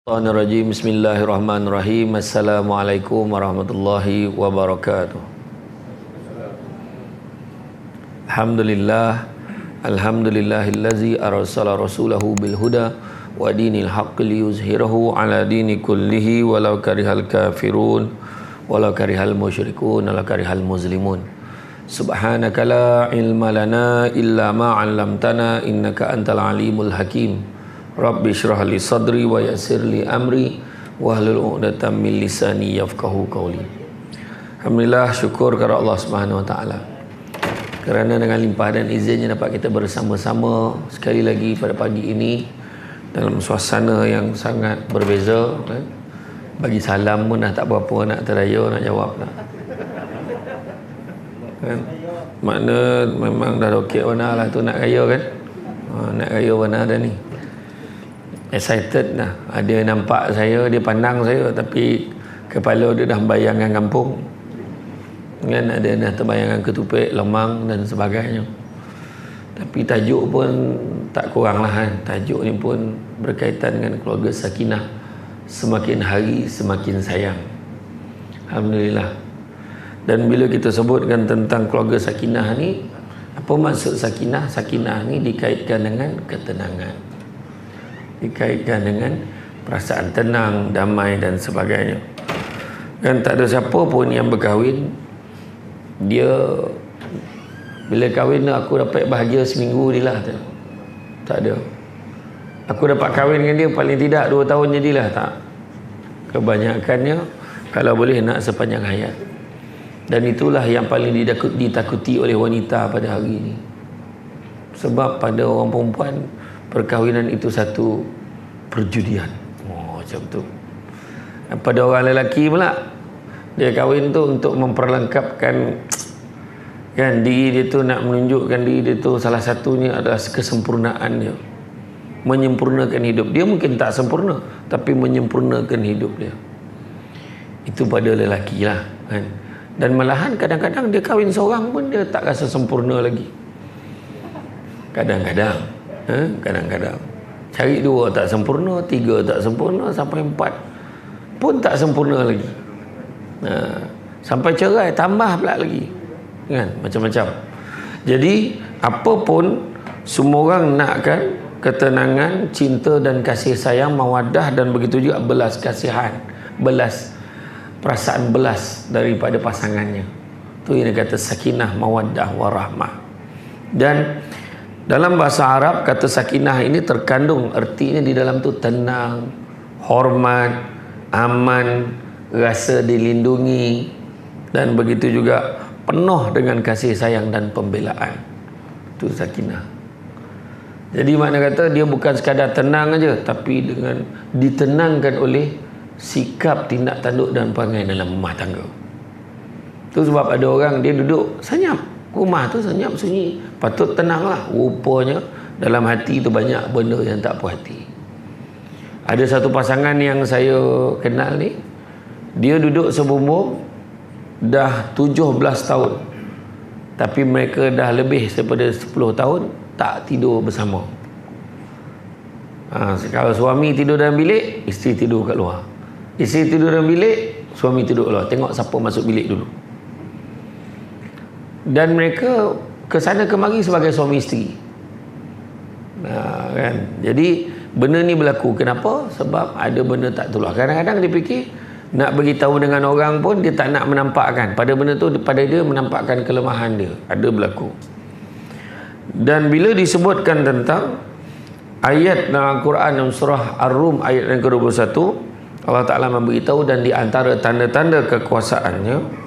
Rajim. Bismillahirrahmanirrahim. Assalamualaikum warahmatullahi wabarakatuh. Alhamdulillahillazi arsala rasulahu bil huda wa dinil haqqi liyuzhirahu ala dini kullihi walau karihal kafirun walau karihal musyrikun walau karihal muslimun. Subhanaka la ilma lana illa ma 'allamtana innaka antal alimul hakim. Rabbi syrah li sadri wa yassir li amri wahlul 'uqdatam min lisani yafqahu qawli. Alhamdulillah, syukur kepada Allah Subhanahu wa taala kerana dengan limpah dan izinnya dapat kita bersama-sama sekali lagi pada pagi ini dalam suasana yang sangat berbeza. Bagi salam pun dah tak berapa nak teraya nak jawab dah. Kan? Makna memang dah okey warna lah tu nak raya kan. Nak raya warna dah ni. Excited dah. Ada nampak saya, dia pandang saya, tapi kepala dia dah bayangkan kampung kan, ada dah terbayangkan ketupik, lemang dan sebagainya. Tapi tajuk pun tak kurang lah kan. Tajuk ni pun berkaitan dengan keluarga sakinah, semakin hari semakin sayang. Alhamdulillah. Dan bila kita sebutkan tentang keluarga sakinah ni, apa maksud sakinah? Sakinah ni dikaitkan dengan ketenangan, dikaitkan dengan perasaan tenang, damai dan sebagainya. Dan tak ada siapa pun yang berkahwin dia bila kahwin aku dapat bahagia seminggu ni lah, tak ada. Aku dapat kahwin dengan dia paling tidak 2 tahun jadilah, tak. Kebanyakannya kalau boleh nak sepanjang hayat. Dan itulah yang paling ditakuti oleh wanita pada hari ini. Sebab pada orang perempuan, perkahwinan itu satu perjudian. Macam tu. Pada orang lelaki pula, dia kahwin tu untuk memperlengkapkan kan diri dia tu, nak menunjukkan diri dia tu salah satunya adalah kesempurnaan dia. Menyempurnakan hidup. Dia mungkin tak sempurna, tapi menyempurnakan hidup dia. Itu pada lelaki lah kan. Dan malahan kadang-kadang dia kahwin seorang pun dia tak rasa sempurna lagi. Kadang-kadang kadang-kadang cari 2 tak sempurna, 3 tak sempurna, sampai 4 pun tak sempurna lagi. Sampai cerai tambah pula lagi kan, macam-macam. Jadi apa pun semua orang nakkan ketenangan, cinta dan kasih sayang, mawaddah, dan begitu juga belas kasihan, perasaan belas daripada pasangannya. Itu yang kata sakinah, mawaddah, warahmah. Dan dalam bahasa Arab, kata sakinah ini terkandung artinya di dalam tu tenang, hormat, aman, rasa dilindungi, dan begitu juga penuh dengan kasih sayang dan pembelaan. Itu sakinah. Jadi makna kata dia bukan sekadar tenang aja, tapi dengan ditenangkan oleh sikap, tindak tanduk dan perangai dalam rumah tangga. Itu sebab ada orang dia duduk senyap, rumah tu senyap sunyi, patut tenanglah, rupanya dalam hati tu banyak benda yang tak puas hati. Ada satu pasangan yang saya kenal ni, dia duduk sebumbung dah 17 tahun, tapi mereka dah lebih daripada 10 tahun tak tidur bersama. Kalau suami tidur dalam bilik, isteri tidur kat luar. Isteri tidur dalam bilik, suami tidur kat luar. Tengok siapa masuk bilik dulu. Dan mereka kesana kemari sebagai suami isteri. Kan? Jadi benda ni berlaku. Kenapa? Sebab ada benda tak tolak. Kadang-kadang dia fikir nak beritahu dengan orang pun dia tak nak menampakkan. Pada benda tu, pada dia menampakkan kelemahan dia. Ada berlaku. Dan bila disebutkan tentang ayat dalam Al-Quran dalam surah Ar-Rum ayat yang ke-21, Allah Ta'ala memberitahu, dan di antara tanda-tanda kekuasaannya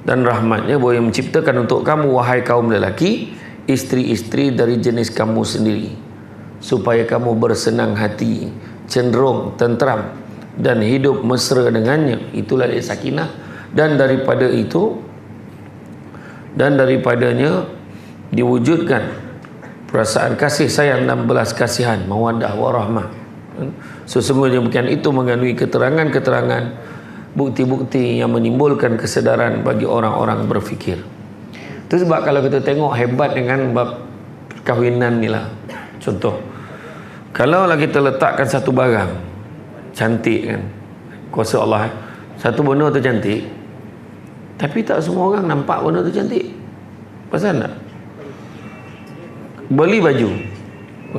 dan rahmatnya boleh menciptakan untuk kamu, wahai kaum lelaki, isteri-isteri dari jenis kamu sendiri, supaya kamu bersenang hati, cenderung tenteram, dan hidup mesra dengannya. Itulah sakinah. Dan daripada itu, dan daripadanya diwujudkan perasaan kasih sayang dan belas kasihan, mawaddah warahmah. Sesungguhnya bukan itu mengandungi keterangan-keterangan, bukti-bukti yang menimbulkan kesedaran bagi orang-orang berfikir. Itu sebab kalau kita tengok hebat dengan bab perkahwinan ni lah. Contoh, kalaulah kita letakkan satu barang, cantik kan, kuasa Allah. Satu benda tu cantik, tapi tak semua orang nampak benda tu cantik. Pasal tak? Beli baju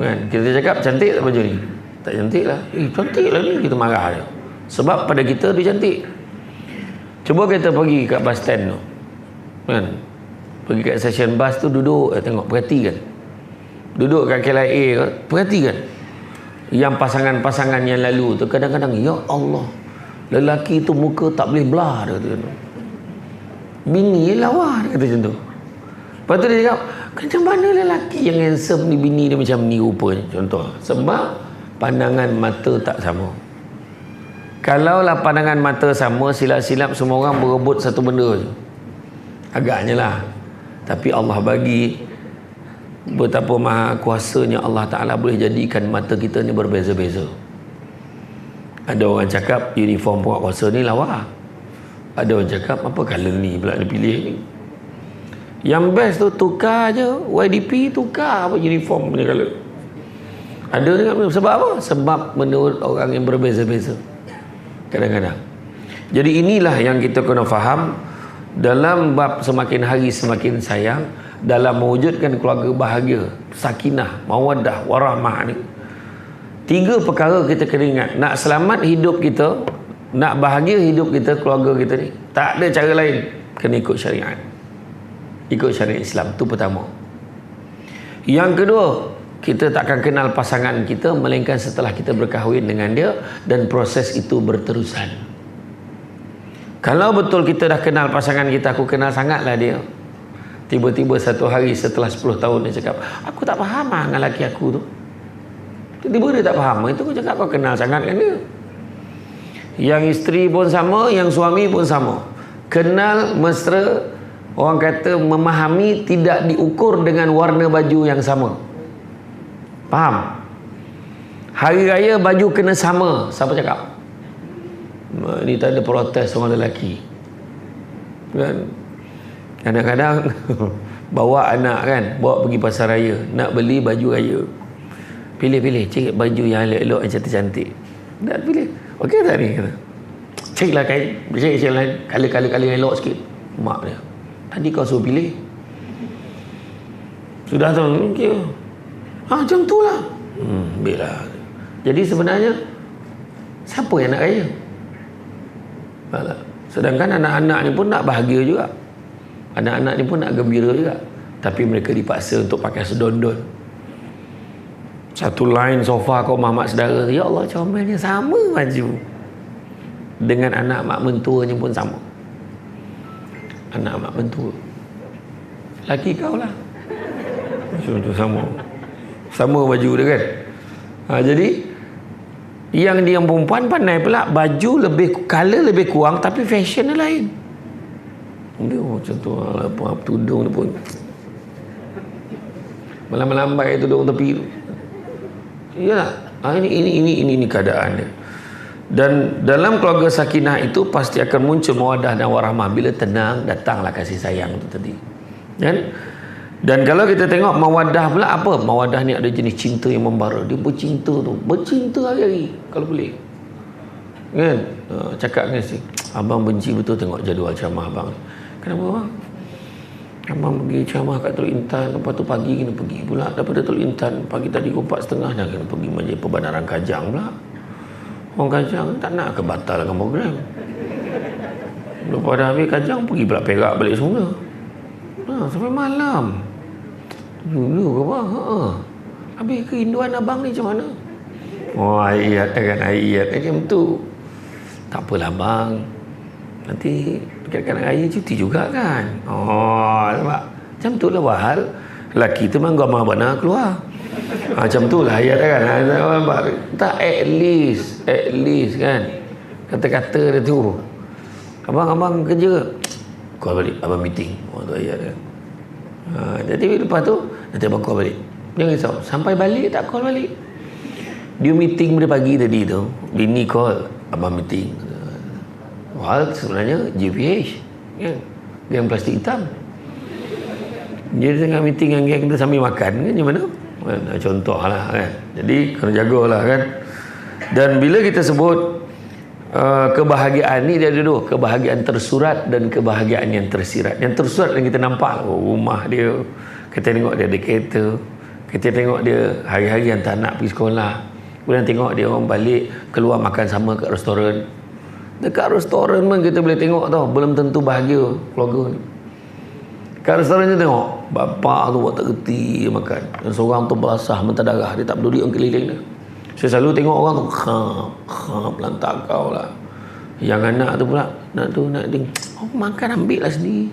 kan, kita cakap cantik tak baju ni? Tak cantik lah. Cantik lah ni, kita marah dia. Sebab pada kita dia cantik. Cuba kita pergi kat bus stand tu kan, pergi kat stesen bas tu, duduk tengok, perhatikan. Duduk kat KLIA, perhatikan yang pasangan-pasangan yang lalu tu, kadang-kadang ya Allah, lelaki tu muka tak boleh belah dia kata. Bini lawa dia kata macam tu. Lepas tu dia cakap, macam mana lelaki yang handsome ni, bini dia macam ni rupanya, contoh. Sebab pandangan mata tak sama. Kalaulah pandangan mata sama, silap-silap semua orang berebut satu benda je, agaknya lah. Tapi Allah bagi, betapa maha kuasanya Allah Ta'ala boleh jadikan mata kita ni berbeza-beza. Ada orang cakap uniform penguatkuasa ni lawa, ada orang cakap apa colour ni pula dia pilih ni. Yang best tu tukar je, YDP tukar apa uniform punya colour. Ada dengan sebab apa? Sebab menurut orang yang berbeza-beza kadang-kadang. Jadi inilah yang kita kena faham dalam bab semakin hari semakin sayang, dalam mewujudkan keluarga bahagia, sakinah, mawaddah, warahmah ni. 3 perkara kita kena ingat. Nak selamat hidup kita, nak bahagia hidup kita, keluarga kita ni, tak ada cara lain, kena ikut syariat. Ikut syariat Islam, tu pertama. Yang kedua, kita tak akan kenal pasangan kita melainkan setelah kita berkahwin dengan dia dan proses itu berterusan. Kalau betul kita dah kenal pasangan kita, aku kenal sangatlah dia, tiba-tiba satu hari setelah 10 tahun dia cakap, aku tak faham dengan lelaki aku tu. Tiba-tiba dia tak faham. Itu aku cakap, kau kenal sangat kan dia. Yang isteri pun sama, yang suami pun sama. Kenal mesra, orang kata memahami tidak diukur dengan warna baju yang sama. Faham? Hari raya baju kena sama. Siapa cakap? Ni tak ada protes orang lelaki kan. Kadang-kadang bawa anak kan, bawa pergi pasar raya, nak beli baju raya, pilih-pilih, cari baju yang elok-elok, yang cantik-cantik. Dah pilih, okey tak ni? Carilah kain, cari lain, kala-kala elok sikit. Mak dia, tadi kau suruh pilih, sudah tu okey. Macam tu lah. Biarlah. Jadi sebenarnya siapa yang nak raya? Sedangkan anak-anak ni pun nak bahagia juga, anak-anak ni pun nak gembira juga, tapi mereka dipaksa untuk pakai sedondon. Satu line sofa kau mak saudara, ya Allah comelnya sama baju dengan anak mak mentuanya pun sama. Anak mak mentua, laki kau lah, sama baju dia kan. Jadi yang dia perempuan pandai pula, baju lebih, color lebih kurang, tapi fashion dia lain. Dia macam tu lah, tudung dia pun melambai tudung tepi tu. Iyalah, ini keadaan dia. Dan dalam keluarga sakinah itu pasti akan muncul mawaddah dan warahmah. Bila tenang, datanglah kasih sayang tu tadi kan. Dan kalau kita tengok mawaddah pula apa? Mawaddah ni ada jenis cinta yang membara. Dia bercinta hari-hari kalau boleh kan. Cakap dengan si, abang benci betul tengok jadual ceramah abang. Kenapa bang? Abang pergi ceramah kat Teluk Intan, lepas tu pagi kena pergi pula daripada Teluk Intan, pagi tadi 4:30 dah kena pergi majlis Perbandaran Kajang pula. Orang Kajang tak nak ke batalkan program. Lepas dah habis Kajang, pergi pula Perak balik semula. Sampai malam dulu ke bang? Habis kerinduan abang ni macam mana? Ayat kan, ayat macam tu. Tak apalah bang, nanti dekat raya cuti juga kan. Nampak? Macam tu lah wahal. Lelaki tu memang gambar benar keluar. Macam tu lah ayat kan. Tak, at least kan, kata-kata dia tu, abang kerja, kau balik, abang meeting. Tu ayat kan. Jadi lepas tu nanti abang call balik, jangan risau, sampai balik tak call balik. Dia meeting pada pagi tadi tu, bini call, abang meeting. Wah, sebenarnya GPH kan, geng plastik hitam. Dia tengah meeting dengan geng tu sambil makan kan, macam mana? Contoh lah kan. Jadi kena jagalah kan. Dan bila kita sebut kebahagiaan ni, dia ada dua, kebahagiaan tersurat dan kebahagiaan yang tersirat. Yang tersurat yang kita nampak, rumah dia, kita tengok dia ada kereta, kita tengok dia hari-hari hantar anak pergi sekolah, kemudian tengok dia orang balik keluar makan sama kat restoran. Dekat restoran pun kita boleh tengok tau, belum tentu bahagia keluarga ni. Kat restoran je tengok bapak tu buat tak reti makan, dan seorang tu belasah mentah darah, dia tak peduli orang keliling dia. Saya selalu tengok orang tu lantak kau lah. Yang anak tu pula nak dia, makan ambil lah sendiri.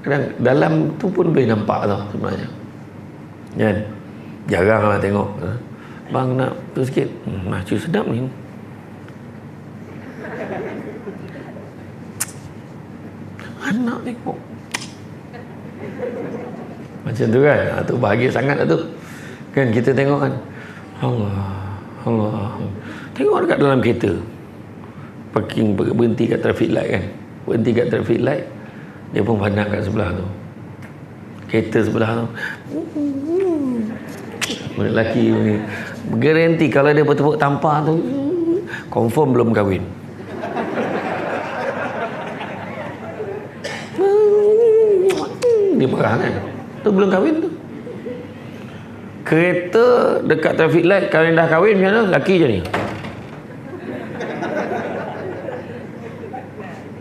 Kadang dalam tu pun boleh nampak tau sebenarnya, kan? Jarang lah tengok, bang nak tu sikit, macu sedap ni, anak tengok macam tu kan. Tu bahagia sangat lah tu kan. Kita tengok kan, Allah tengok dekat dalam kereta parking, berhenti kat traffic light kan, berhenti kat traffic light, dia pun pandang kat sebelah tu, kereta sebelah tu. Lelaki ni garanti kalau dia bertepuk tampar tu confirm belum kahwin. Dia marah kan, tu belum kahwin tu. Kereta dekat traffic light, kalau dah kahwin macam mana? Laki je ni,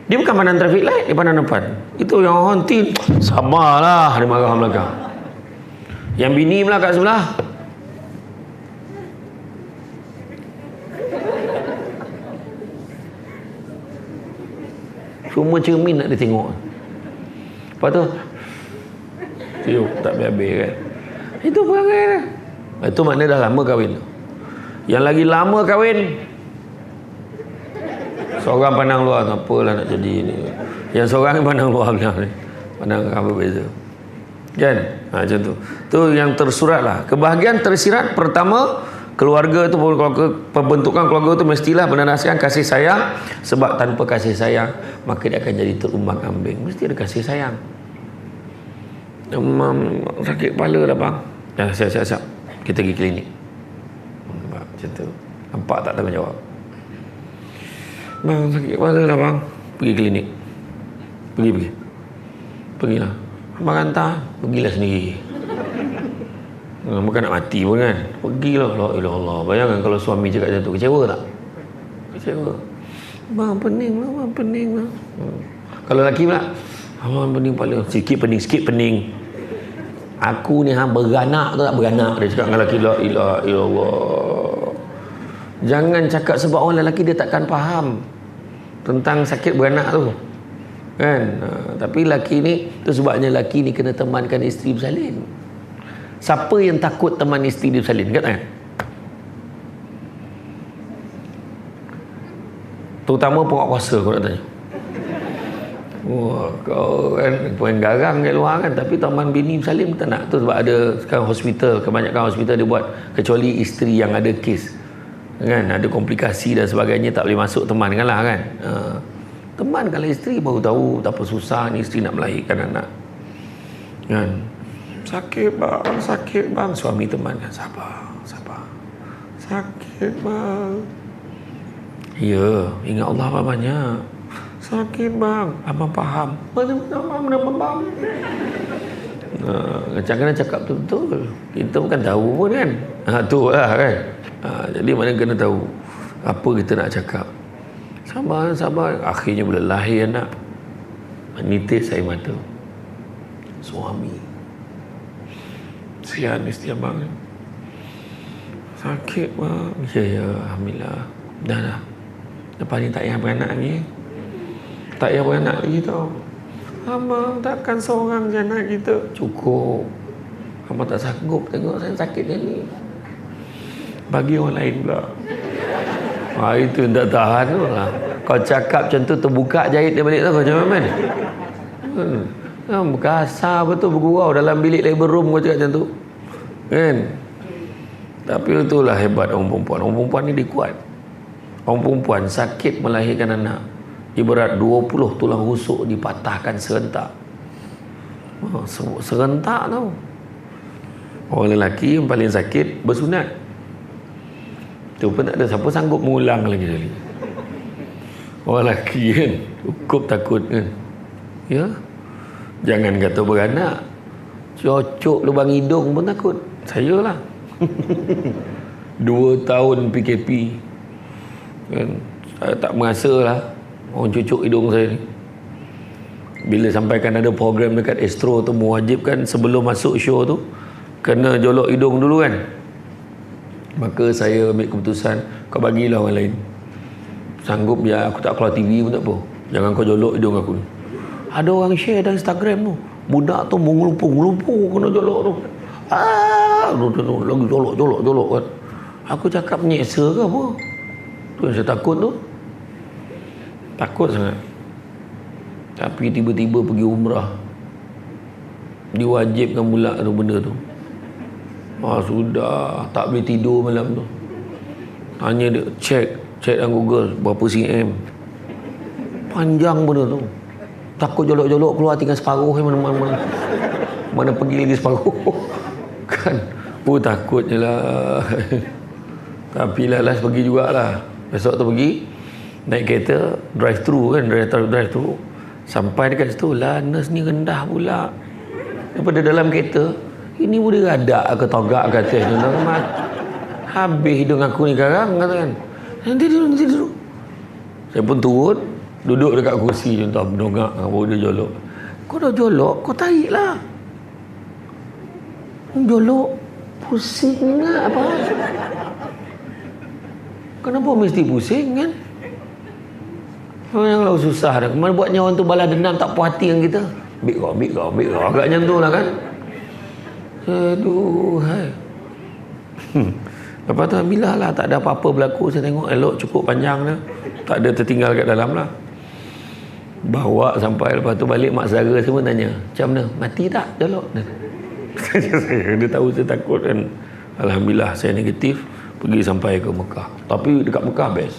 dia bukan pandang traffic light, dia pandang depan. Itu yang hontin, sabarlah, dia marah belakang. Yang bini pula kat sebelah, semua cermin nak dia tengok. Lepas tu tiup tak habis-habis kan. Itu perangai dia. Itu maknanya dah lama kahwin. Yang lagi lama kahwin, seorang pandang luar, tak apalah nak jadi ni. Yang seorang pandang luar ni, pandang apa beza kan. Macam tu. Tu yang tersurat lah. Kebahagiaan tersirat, pertama, keluarga tu, pembentukan keluarga tu mestilah berdasarkan kasih sayang. Sebab tanpa kasih sayang, maka dia akan jadi terumbang-ambing. Mesti ada kasih sayang. Demam, sakit kepala lah bang, siap. Kita pergi klinik. Macam tu. Nampak tak tanggungjawab. Bang, sakit kepala lah bang, pergi klinik. Pergilah. Abang hantar, pergilah sendiri. Bukan nak mati pun kan. Pergilah. La ilah Allah. Bayangkan kalau suami cakap macam tu, kecewa tak? Kecewa. Bang pening lah. Kalau lelaki pula, abang pening kepala. Sikit pening. Aku ni beranak tu tak beranak. Dia cakap dengan lelaki, la ilah Allah. Jangan cakap sebab orang lelaki dia takkan faham tentang sakit beranak tu kan. Tapi lelaki ni, tu sebabnya lelaki ni kena temankan isteri bersalin. Siapa yang takut teman isteri dia bersalin? Kan? Terutama penguasa kau nak tanya. Wah, kau kan poin garang kat luar kan, tapi teman bini bersalin tak nak. Tu sebab ada sekarang hospital, kebanyakan hospital dia buat kecuali isteri yang ada kes kan, ada komplikasi dan sebagainya, tak boleh masuk teman kan lah kan. Teman kalau isteri baru tahu betapa susah ni isteri nak melahirkan anak kan. Sakit bang, suami teman kan, sabar, sakit bang, ya ingat Allah banyak. Sakit bang, abang faham. Mana faham. Kena cakap betul-betul. Kita bukan tahu pun kan. Tu lah kan. Jadi mana kena tahu apa kita nak cakap. Sabar. Akhirnya bila lahir anak, menitis air mata. Suami, sian isteri abang. Sakit bang. Ya, alhamdulillah. Dah. Lepas ni tak payah beranak lagi. Tak payah beranak lagi tau. Abang takkan seorang je anak kita. Cukup. Abang tak sanggup tengok saya sakit ni. Bagi orang lain pula. Itu tak tahan tu lah. Kau cakap macam tu, terbuka jahit dia balik tu. Kau macam mana? Kasar betul, bergurau dalam bilik labor room kau cakap macam tu kan. Tapi itulah hebat orang perempuan. Orang perempuan ni dia kuat. Orang perempuan sakit melahirkan anak, ibarat 20 tulang rusuk dipatahkan serentak. Serentak tau. Orang lelaki yang paling sakit bersunat. Tu pun tak ada siapa sanggup mengulang lagi sekali. Orang lelaki kan, cukup takut kan. Ya, jangan kata beranak, cocok lubang hidung pun takut. Saya lah 2 tahun PKP kan, saya tak merasa lah orang cucuk hidung saya ni. Bila sampaikan ada program dekat Astro tu mewajibkan sebelum masuk show tu kena jolok hidung dulu kan, maka saya ambil keputusan, kau bagilah orang lain. Sanggup biar aku tak keluar TV pun tak apa, jangan kau jolok hidung aku. Ada orang share dalam Instagram tu, budak tu mengelumpur kena jolok tu. Lagi jolok kan. Aku cakap menyeksa ke apa? Tu yang saya takut tu. Takut sangat. Tapi tiba-tiba pergi umrah, diwajibkan pula tu benda tu. Sudah tak boleh tidur malam tu. Tanya dia, check dalam Google berapa cm. Panjang benda tu. Takut jolok-jolok keluar tinggal separuh mana pergi lagi separuh. Kan takut je lah. Tapi last pergi jugalah. Besok tu pergi naik kereta drive thru kan, drive thru sampai dekat situ lah, nurse ni rendah pula daripada dalam kereta. Ini boleh radak ke togak ke atas tu, habis hidung aku ni sekarang katakan. Nanti dulu saya pun turun duduk dekat kursi contoh berdongak baru dia jolok. Kau dah jolok, kau tarik lah. Jolok pusing lah apa? Kenapa mesti pusing kan? Yang lalu susah dah. Kemana buatnya orang tu balas dendam tak puas hati dengan kita. Ambil kau. Agaknya tu lah kan. Aduh, hai. Lepas tu alhamdulillah lah, tak ada apa-apa berlaku. Saya tengok elok cukup panjang dah. Tak ada tertinggal kat dalam lah. Bawa sampai, lepas tu balik mak saudara semua tanya, macam mana? Mati tak jolok? Dia tahu saya takut kan. Alhamdulillah saya negatif. Pergi sampai ke Mekah. Tapi dekat Mekah best.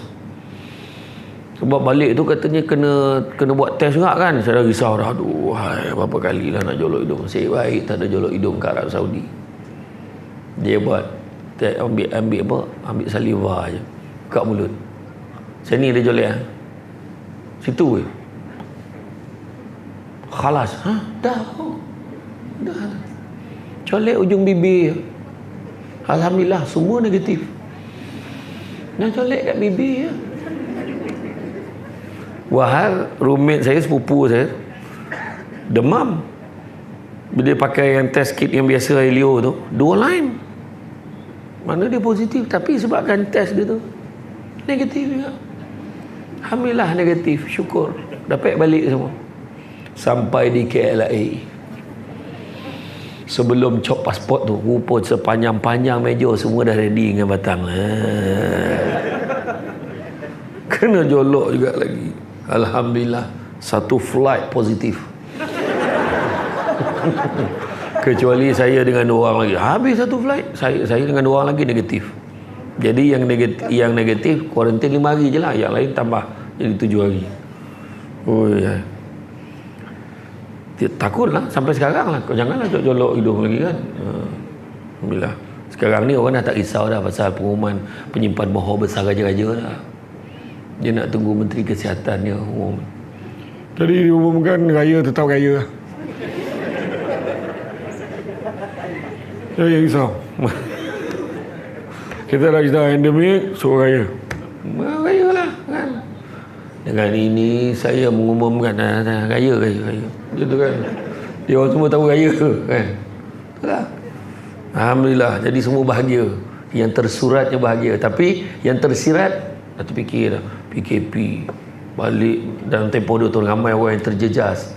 Sebab balik tu katanya kena buat test juga kan. Saya dah risau dah. Aduh, berapa kali lah nak jolok hidung. Saya baik tak ada jolok hidung kat Arab Saudi. Dia buat ambil apa? Ambil saliva je kat mulut. Sini dia jolek lah. Situ ke? Khalas. Dah. Colek ujung bibir. Alhamdulillah semua negatif. Dah colek kat bibir. Wahal roommate saya, sepupu saya demam. Bila dia pakai yang test kit yang biasa Helio tu, 2 line. Mana dia positif, tapi sebabkan test dia tu negatif juga. Alhamdulillah negatif, syukur. Dapat balik semua. Sampai di KLIA. Sebelum cop pasport tu, rupa sepanjang-panjang meja semua dah ready dengan batang. Kena jolok juga lagi. Alhamdulillah, 1 flight positif. Kecuali saya dengan 2 orang lagi. Habis 1 flight, saya dengan 2 orang lagi negatif. Jadi yang negatif kuarantin 5 hari je lah. Yang lain tambah jadi 7 hari. Oh ya. Takutlah sampai sekarang lah. Kau janganlah jolok hidung lagi kan. Alhamdulillah. Sekarang ni orang dah tak risau dah pasal pengumuman penyimpan mohor besar raja-raja dah. Dia nak tunggu Menteri Kesihatan dia umum. Jadi diumumkan raya tetap raya. Saya risau. Kita dah cerita endemik, suruh raya. Raya lah kan. Dengan ini saya mengumumkan raya. Gitu kan. Dia orang semua tahu raya kan. Itulah. Alhamdulillah. Jadi semua bahagia. Yang tersuratnya bahagia. Tapi yang tersirat dah terfikir dah. PKP balik dalam tempoh 2 tahun, ramai orang yang terjejas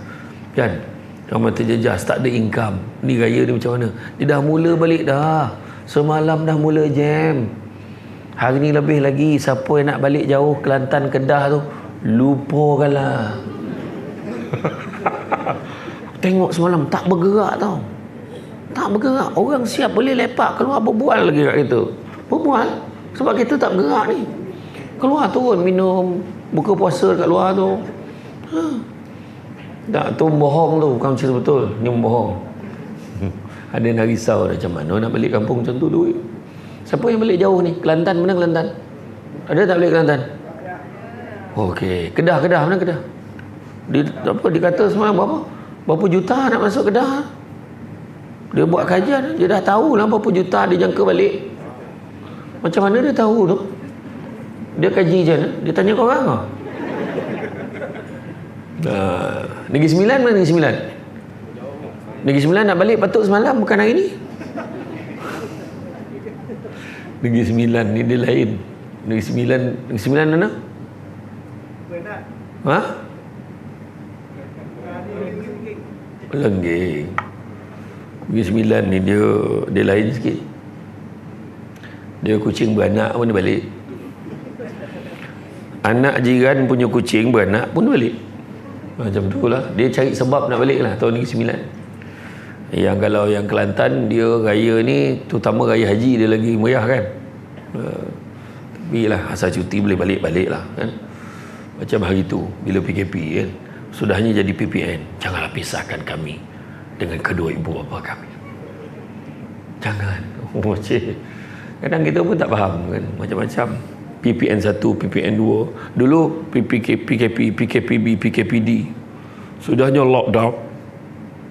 kan, ramai terjejas, tak ada income. Ni raya ni macam mana? Dia dah mula balik dah, semalam dah mula jam, hari ni lebih lagi. Siapa yang nak balik jauh Kelantan, Kedah tu, lupakanlah. Tengok semalam tak bergerak tau, tak bergerak. Orang siap boleh lepak keluar berbual lagi kat kita, berbual sebab kita tak bergerak ni. Keluar turun minum, buka puasa kat luar tu. Tak, tu bohong tu, bukan cerita betul. Ni bohong. Ada yang nak risau dah macam mana nak balik kampung macam tu duit. Siapa yang balik jauh ni? Kelantan, mana Kelantan? Ada tak balik Kelantan? Okey, Kedah mana Kedah? Dia kata semalam berapa juta nak masuk Kedah. Dia buat kajian, dia dah tahu lah berapa juta dia jangka balik. Macam mana dia tahu tu? Dia kaji je, dia tanya kau orang lah. Negeri Sembilan mana Negeri Sembilan? Negeri Sembilan nak balik patut semalam, bukan hari ni. Negeri Sembilan ni dia lain. Negeri Sembilan mana? Ha? Lenggeng. Negeri Sembilan ni dia lain sikit. Dia kucing beranak pun dia balik. Anak jiran punya kucing beranak pun dia balik. Macam tu lah. Dia cari sebab nak balik lah tahun Negeri Sembilan. Yang kalau yang Kelantan, dia raya ni, terutama raya haji, dia lagi meriah kan. Tapi lah, asal cuti boleh balik-balik lah kan. Macam hari tu, bila PKP kan, sudahnya jadi PPN. Janganlah pisahkan kami dengan kedua ibu bapa kami. Jangan. Oh, cik. Kadang kita pun tak faham kan, macam-macam. PPN 1, PPN 2. Dulu PKP, PKPB, PKPD. Sudahnya lockdown.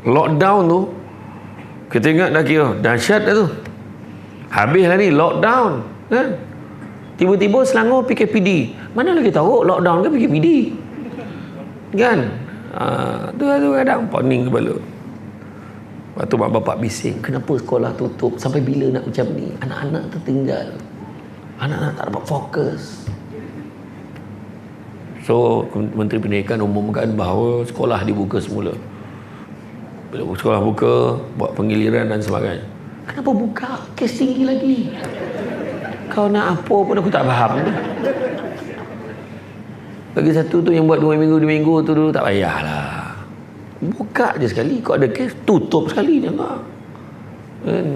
Lockdown tu, kita ingat dah kira dahsyat dah tu. Habislah ni lockdown kan. Tiba-tiba Selangor PKPD. Mana lagi tahu lockdown ke PKPD? Kan? Tu kadang pening kepala. Waktu mak bapak bising, kenapa sekolah tutup? Sampai bila nak macam ni? Anak-anak tertinggal. Anak-anak tak dapat fokus. So, Menteri Pendidikan umumkan bahawa sekolah dibuka semula. Bila sekolah buka, buat penggiliran dan sebagainya. Kenapa buka? Kes tinggi lagi. Kau nak apa pun aku tak faham. Lagi satu tu yang buat 2 minggu tu dulu tak payahlah. Buka je sekali. Kau ada kes, tutup sekali. Jangan. Kan?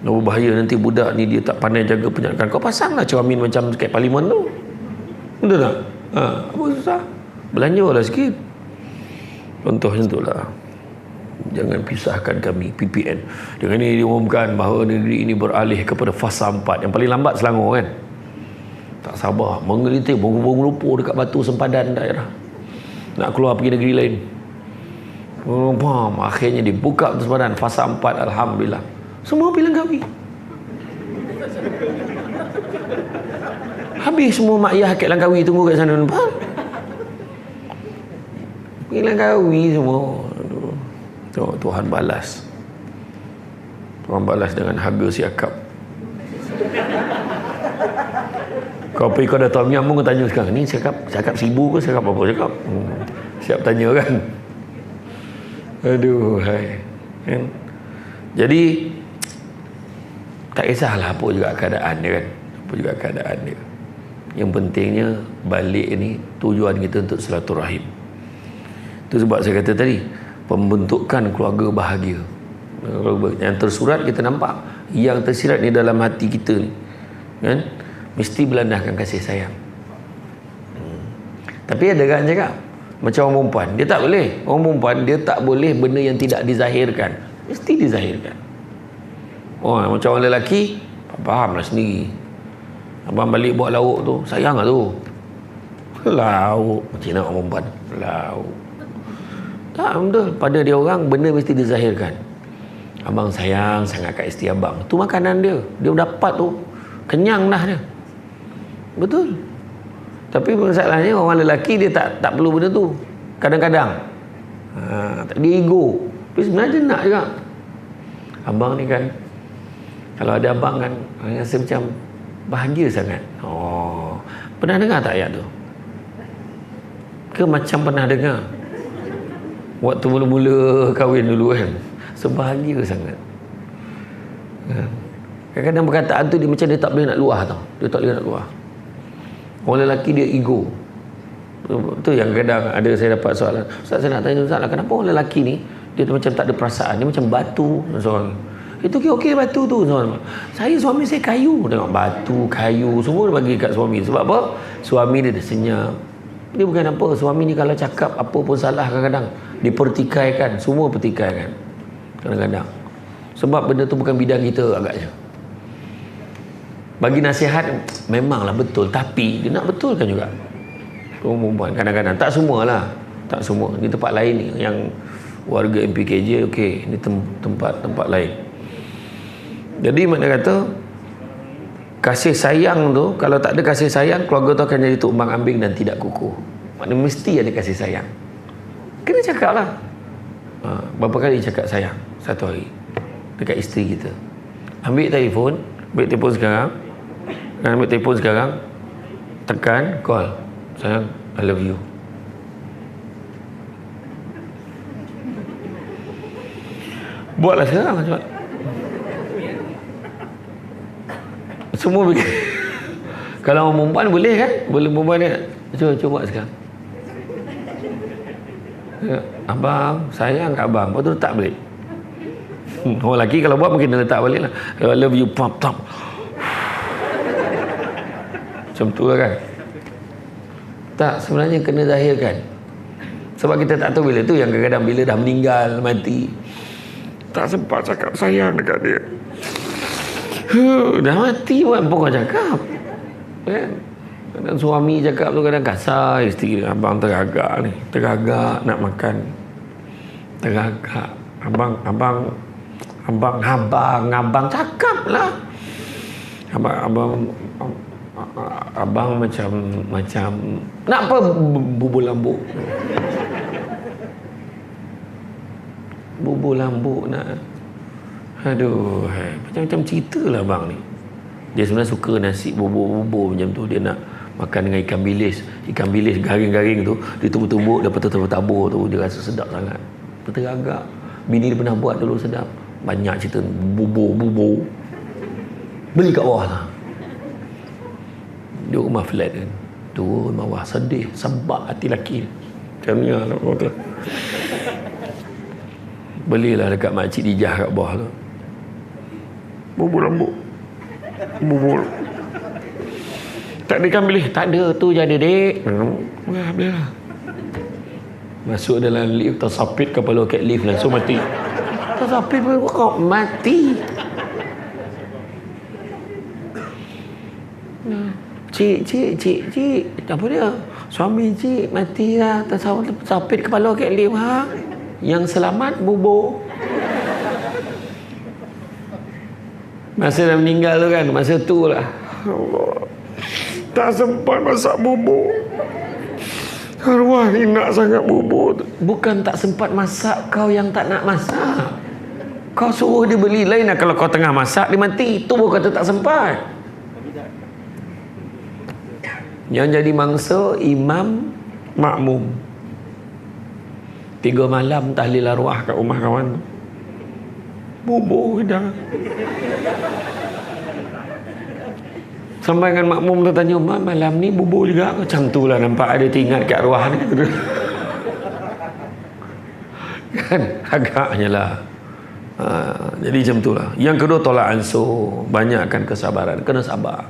Bahaya nanti budak ni dia tak pandai jaga penjagaan. Kau pasanglah cermin macam dekat parlimen tu. Betul tak? Apa susah? Belanjalah sikit. Contoh macam tu lah. Jangan pisahkan kami, PPN. Dengan ini diumumkan bahawa negeri ini beralih kepada fasa 4. Yang paling lambat Selangor kan. Tak sabar. Menggelitik, bergelumpur dekat batu sempadan daerah. Nak keluar pergi negeri lain. Akhirnya dibuka sempadan. Fasa 4, Alhamdulillah. Semua pergi Langkawi. Habis semua mak ayah kat Langkawi tunggu kat sana nampak. Pergi Langkawi semua. Tuhan balas. Tuhan balas dengan harga siakap. Kau pergi kau dah Tom Yam pun kau tanya sekarang ni siakap 1,000 ke siakap apa siakap? Siap tanya kan. Aduh hai. Kan? Jadi tak kisahlah apa juga keadaan dia kan. Apa juga keadaan dia. Yang pentingnya balik ni tujuan kita untuk silaturahim. Itu sebab saya kata tadi, pembentukan keluarga bahagia. Yang tersurat kita nampak, yang tersirat ni dalam hati kita ni kan, mesti berlandaskan kasih sayang. Tapi ada kan cakap macam orang perempuan, dia tak boleh. Orang perempuan dia tak boleh benda yang tidak dizahirkan, mesti dizahirkan. Macam orang lelaki, fahamlah sendiri. Abang balik buat lauk tu, sayang lah tu. Lauk macam nak orang perempuan, lauk. Tak betul. Pada dia orang benda mesti dizahirkan. Abang sayang sangat kat isteri abang. Tu makanan dia. Dia dapat tu. Kenyang dah dia. Betul. Tapi masalahnya orang lelaki dia tak perlu benda tu. Kadang-kadang. Dia ego. Tapi sebenarnya dia nak juga. Abang ni kan, kalau ada abang kan, rasa macam bahagia sangat. Pernah dengar tak ayat tu? Ke macam pernah dengar? Waktu mula-mula kahwin dulu kan, sebahagia sangat. Kadang-kadang perkataan tu dia macam dia tak boleh nak luah tau. Dia tak boleh nak luah. Orang lelaki dia ego. Itu yang kadang ada saya dapat soalan. Ustaz, saya nak tanya Ustaz lah, kenapa orang lelaki ni dia macam tak ada perasaan, dia macam batu. Soal itu okey batu tu. Suami saya kayu. Tengok batu, kayu semua dia bagi kat suami. Sebab apa? Suami dia senyap. Dia bukan apa, suami ni kalau cakap apa pun salah kadang-kadang dipertikaikan, semua pertikaikan kadang-kadang. Sebab benda tu bukan bidang kita agaknya. bagi nasihat memanglah betul, tapi dia nak betulkan juga. Perempuan kadang-kadang, tak semualah, tak semua. Di tempat lain ni yang warga MPKJ, okey, ni tempat lain. Jadi makna kata kasih sayang tu, kalau tak ada kasih sayang, keluarga tu akan jadi tumbang ambing dan tidak kukuh. Maknanya mesti ada kasih sayang. Kena cakap lah. Berapa kali cakap sayang satu hari dekat isteri kita? Ambil telefon sekarang, tekan call, sayang, I love you. Buatlah sekarang, cepat. Semua bikin. Kalau orang perempuan boleh kan? Boleh perempuan ni. Cuba buat sekarang. Ya, abang, sayang kat abang. Lepas tu letak balik. Orang lelaki kalau buat mungkin dia letak balik lah. I love you, pop. Macam tu lah kan. Tak, sebenarnya kena zahirkan. Sebab kita tak tahu bila tu yang kadang-kadang bila dah meninggal, mati, tak sempat cakap sayang dekat dia. Dah mati pun kau cakap kan? Kadang suami cakap tu kadang kasar, isteri abang teragak nak makan, teragak. Abang cakap lah. Abang macam nak apa bubur lambuk nak. Aduh, macam-macam cerita lah abang ni. Dia sebenarnya suka nasi bubur macam tu. Dia nak makan dengan ikan bilis garing-garing tu, dia tumbuk-tumbuk, lepas tu tabur tu, dia rasa sedap sangat. Teragak. Bini dia pernah buat dulu sedap. Banyak cerita bubur. Beli kat bawah lah. Dia rumah flat kan. Turun bawah sedih, sebab hati lelaki. Macam ni lah tu. Belilah dekat makcik Dijah kat bawah tu. Bubur lambuk. Bubur. Tak ada ikan bilis? Tak ada, tu je ada dek. Belilah. Masuk dalam lift, tersapit kepala kat lift, langsung mati. Tersapit pun kok mati. Cik, apa dia? Suami cik mati lah, tersapit kepala kat lift. Yang selamat bubur. Masa dah meninggal tu kan, masa tu lah, Allah, tak sempat masak bubur. Arwah ni nak sangat bubur. Bukan tak sempat masak, kau yang tak nak masak. Kau suruh dia beli. Lain lah kalau kau tengah masak dia mati, tu bukan kata tak sempat. Yang jadi mangsa imam makmum. 3 malam tahlil arwah kat rumah kawan. Bubur dah. Sampai kan makmum tu tanya, "Mak, malam ni bubur juga?" Macam tu lah, nampak ada tingkat kat arwah ni. Kan agaknya lah. Jadi macam tu lah. Yang kedua, tolak ansur. Banyakkan kesabaran. Kena sabar.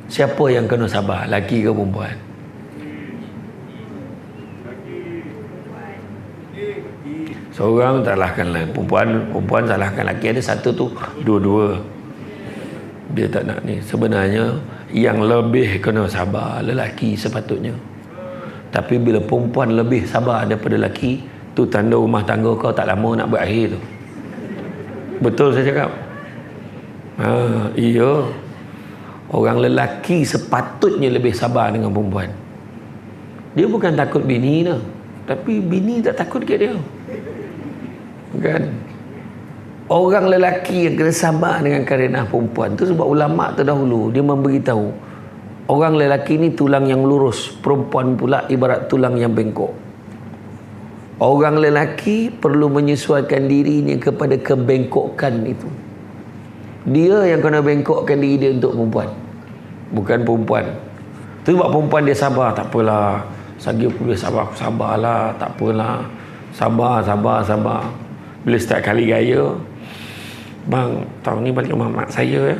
Siapa yang kena sabar? Laki ke perempuan? Seorang salahkan lelaki, perempuan salahkan lelaki. Ada satu tu dua-dua dia tak nak ni. Sebenarnya yang lebih kena sabar lelaki sepatutnya. Tapi bila perempuan lebih sabar daripada lelaki, tu tanda rumah tangga kau tak lama nak berakhir tu. Betul saya cakap? Iya. Orang lelaki sepatutnya lebih sabar dengan perempuan. Dia bukan takut bini dah, tapi bini tak takut ke dia. Kan? Orang lelaki yang kena sabar dengan karenah perempuan tu, sebab ulama terdahulu dia memberitahu orang lelaki ni tulang yang lurus, perempuan pula ibarat tulang yang bengkok. Orang lelaki perlu menyesuaikan dirinya kepada kebengkokan itu. Dia yang kena bengkokkan diri dia untuk perempuan, bukan perempuan. Tu sebab perempuan dia sabar, tak apalah, Sagi boleh sabarlah, tak apalah, sabar. Bila setiap kali raya, "Bang, tahun ni balik rumah mak saya ya."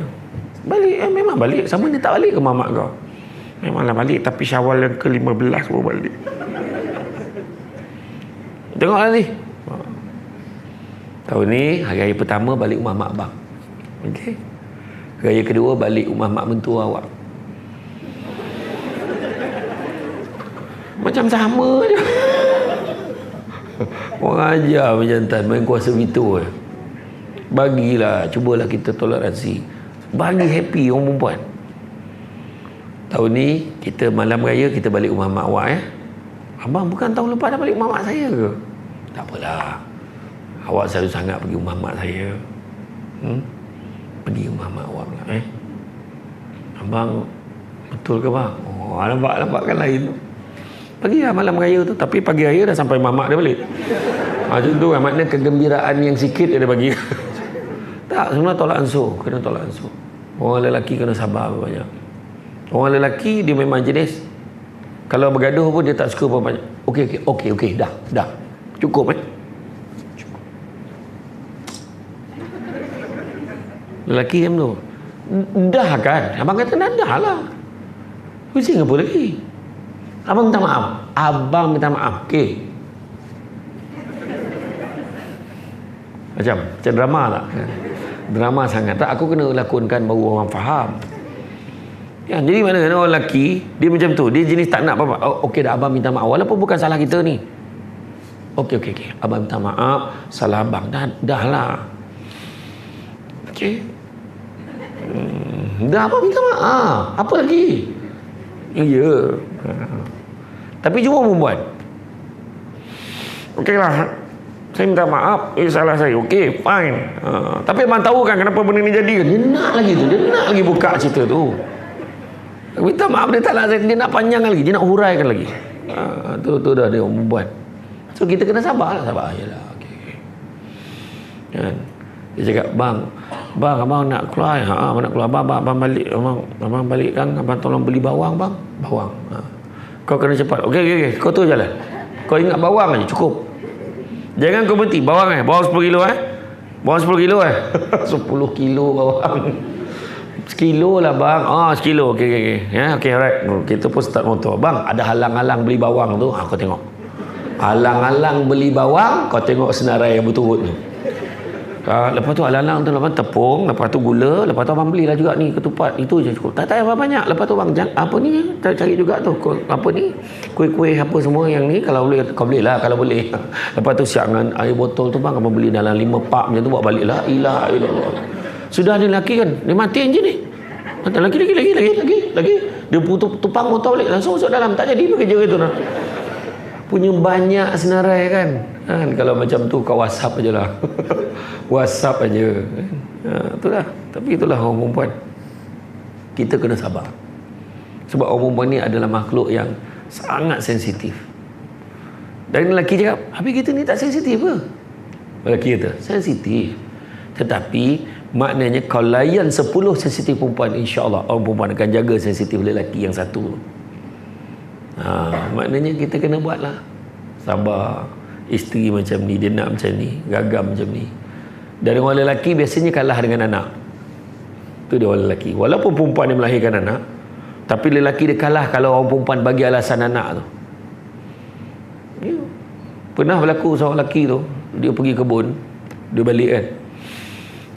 Balik, memang balik. Sama dia tak balik ke mak kau? Memanglah balik, tapi Syawal yang ke-15 baru balik. Tengoklah ni. Tahun ni hari raya pertama balik rumah mak bang. Okey. Raya kedua balik rumah mak mentua awak. Macam sama je. Orang ajar berjantan main kuasa begitu. Bagilah, cubalah kita toleransi. Bagi happy orang perempuan. Tahun ni kita malam raya kita balik rumah mak awak Abang bukan tahun lepas dah balik rumah mak saya ke? Tak apalah. Awak selalu sangat pergi rumah mak saya. Pergi rumah mak awak pula Abang betul ke bang? Oh, nampak kan lain tu. Pergilah malam raya tu, tapi pagi raya dah sampai mamak dia balik. Macam tu kan, maknanya kegembiraan yang sikit dia bagi. Tak, sebenarnya tolak ansur, kena tolak ansur. Orang lelaki kena sabar banyak. Orang lelaki dia memang jenis kalau bergaduh pun dia tak suka banyak. Okey, dah. Cukup Cukup. Lelaki yang tu. Dah kan? Abang kata dah lah. Pusing apa lagi? Abang minta maaf. Okey. Macam drama tak? Drama sangat. Tak, aku kena lakonkan baru orang faham. Ya, jadi mana orang lelaki dia macam tu. Dia jenis tak nak apa-apa. Okey dah, abang minta maaf. Walaupun bukan salah kita ni. Okey. Abang minta maaf. Salah abang. Dah lah. Okey. Dah abang minta maaf. Apa lagi? Ya. Tapi cuma perempuan. Okeylah. Saya minta maaf. Salah saya. Okey, fine. Tapi abang tahu kan kenapa benda ni jadi kan? Dia nak lagi tu. Dia nak lagi buka cerita tu. Minta maaf dia tak nak. Dia nak panjangkan lagi. Dia nak huraikan lagi. Tu dah dia orang perempuan. So kita kena sabar lah. Sabar je lah. Okay. Kan? Dia cakap, bang abang nak keluar. Abang nak keluar. Abang balik. Abang balik kan. Abang tolong beli bawang bang. Bawang. Kau kena cepat. Okey. Kau tu jalan. Kau ingat bawang aja. Cukup. Jangan kau berhenti. Bawang bawang 10 kilo Bawang 10 kilo 10 kilo bawang. Sekilo lah bang. Sekilo. Okey. Ya, okey, alright. Kita pun start motor. Bang, ada halang-halang beli bawang tu. Kau tengok. Halang-halang beli bawang, kau tengok senarai yang berturut tu. Lepas tu halang-halang tu, lepas tepung, lepas tu gula, lepas tu abang belilah juga ni ketupat. Itu je cukup. Tak payah banyak. Lepas tu bang, apa ni? Cari juga tu. Apa ni? Kuih-kuih apa semua yang ni kalau boleh kau belilah kalau boleh. Lepas tu siap dengan air botol tu bang, abang beli dalam 5 pak macam tu bawa balik lah. Ilah. Sudah ada lelaki kan, dia mati enjin ni. Lagi. Dia tupang motor balik, langsung masuk dalam. Tak jadi kerja itu nah. Punya banyak senarai kan. Kalau macam tu kau WhatsApp aje lah. WhatsApp aja. Itulah. Tapi itulah orang perempuan. Kita kena sabar. Sebab orang perempuan ni adalah makhluk yang sangat sensitif. Dan lelaki cakap, habis kita ni tak sensitif ke? Lelaki kata, sensitif. Tetapi maknanya kau layan 10 sensitif perempuan, insya-Allah orang perempuan akan jaga sensitif lelaki yang satu. Maknanya kita kena buatlah. Sabar. Isteri macam ni, dia nak macam ni, gagam macam ni. Dan orang lelaki biasanya kalah dengan anak. Itu dia orang lelaki. Walaupun perempuan dia melahirkan anak, tapi lelaki dia kalah kalau orang perempuan bagi alasan anak tu. Ya. Pernah berlaku seorang lelaki tu, dia pergi kebun, dia balik kan.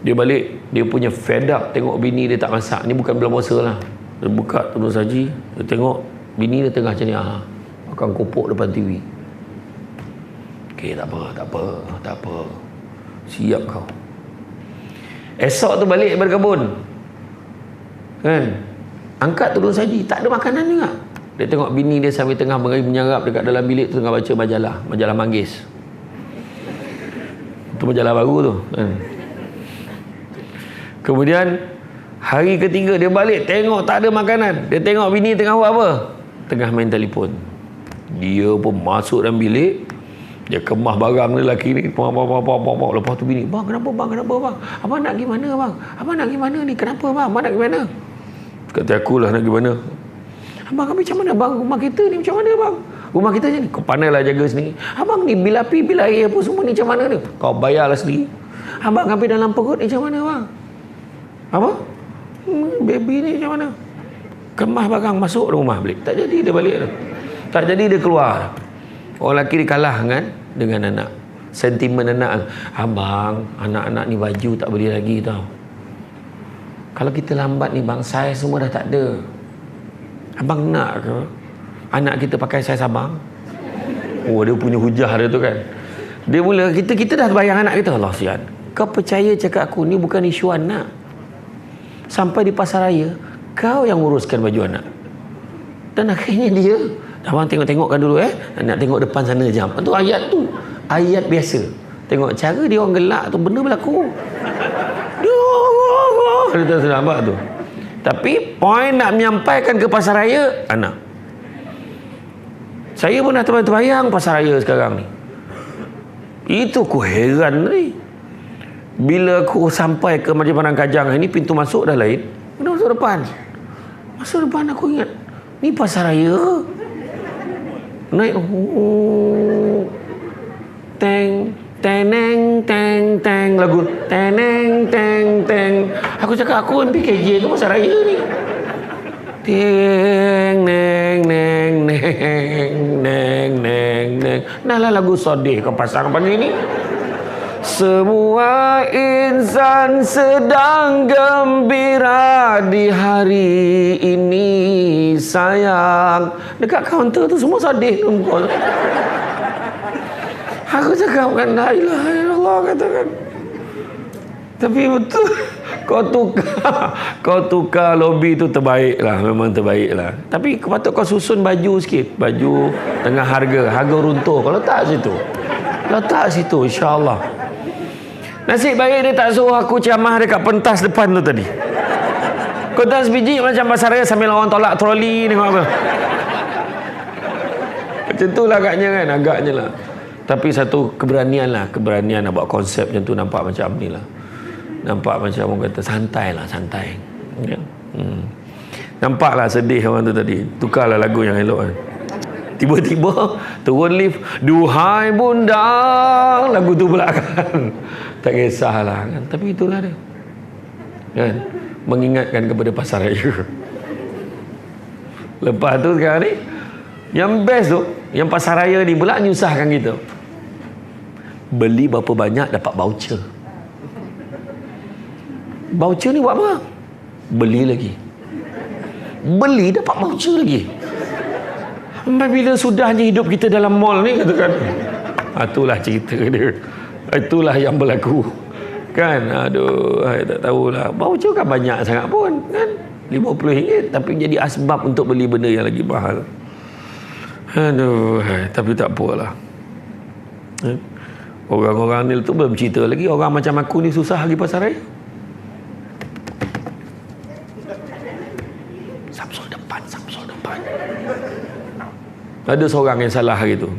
Dia balik, dia punya fed up tengok bini dia tak masak. Ni bukan bulan puasa lah. Dia buka turun saji, dia tengok bini dia tengah macam ni, makan kopok depan TV. Okey, tak apa. Siap kau. Esok tu balik daripada kebun. Kan? Angkat turun saji, tak ada makanan juga. Dia tengok bini dia sambil tengah menyerap dekat dalam bilik tu tengah baca majalah Manggis. Itu majalah baru tu, kan? Kemudian hari ketiga dia balik tengok tak ada makanan. Dia tengok bini tengah buat apa? Tengah main telefon. Dia pun masuk dalam bilik. Dia kemah barang dia lelaki ni. Lepas tu bini, bang kenapa bang? Abang nak pergi mana bang? Abang nak pergi mana ni? Kenapa bang? Abang nak pergi mana? Kata akulah nak pergi mana. Abang kami macam mana bang? Rumah kita ni macam mana bang? Rumah kita je ni. Kau pandailah jaga sendiri. Abang ni bil api, bil air apa semua ni macam mana ni? Kau bayarlah sendiri. Abang ambil dalam perut ni macam mana bang? Apa? Baby ni macam mana? Kemah barang masuk rumah balik. Tak jadi dia balik tu. Tak jadi dia keluar. Orang lelaki dia kalah kan dengan anak. Sentimen anak. Abang, anak-anak ni baju tak beli lagi tau. Kalau kita lambat ni bang, saiz semua dah tak ada. Abang nak ke anak kita pakai saiz abang? Oh, dia punya hujah dia tu kan. Dia mula, kita dah bayang anak kita. Allah sian, kau percaya cakap aku ni bukan isu anak. Sampai di pasar raya, kau yang uruskan baju anak. Dan akhirnya dia, abang tengok-tengokkan dulu nak tengok depan sana jam. Tu ayat biasa. Tengok cara dia orang gelak tu, benda berlaku. Dia tak nampak tu. Tapi poin nak menyampaikan ke pasar raya, anak. Saya pun dah terbayang pasar raya sekarang ni. Itu aku heran ni. Bila aku sampai ke Masjid Padang Kajang ni, pintu masuk dah lain. Kena masuk depan. Masuk depan aku ingat, ni pasar raya. Naik teng teneng teng teng, lagu teneng teng teng. Aku cakap aku MPKJ ke pasar raya ni. Teng neng neng neng neng neng neng. Dah lah lagu Sodeh kau pasang pagi ni. Semua insan sedang gembira di hari ini sayang. Dekat kaunter tu semua Sodeh kumpul. Aku cakap kan, la ilaha illallah, katakan. Tapi betul, kau tukar lobi tu terbaik lah, memang terbaik lah. Tapi patut kau susun baju sikit, baju tengah harga runtuh. Kalau tak situ, insyaAllah. Nasib baik dia tak suruh aku ceramah dekat pentas depan tu tadi. Kau tak sebiji macam pasar raya sambil orang tolak troli, tengok apa. Macam tu lah agaknya lah. Tapi satu keberanian nak buat konsep macam tu, nampak macam ni lah. Nampak macam orang kata santai. Ya? Nampaklah sedih orang tu tadi. Tukarlah lagu yang elok kan. Tiba-tiba turun lift, duhai bunda, lagu tu pula kan. Tak kisahlah kan. Tapi itulah dia. Kan? Mengingatkan kepada pasar raya. Lepas tu sekarang ni, yang best tu, yang pasar raya ni pula nyusahkan kita. Beli berapa banyak dapat voucher. Voucher ni buat apa? Beli lagi. Beli dapat voucher lagi. Sampai bila sudahnya hidup kita dalam mall ni, katakan. Itulah cerita dia. Itulah yang berlaku. Kan? Aduh, saya tak tahulah. Voucher kan banyak sangat pun. Kan? RM50. Tapi jadi asbab untuk beli benda yang lagi mahal. Aduh, tapi tak apalah. Orang-orang ni tu belum cerita lagi. Orang macam aku ni susah lagi pasar raya. Samsul depan. Ada seorang yang salah gitu.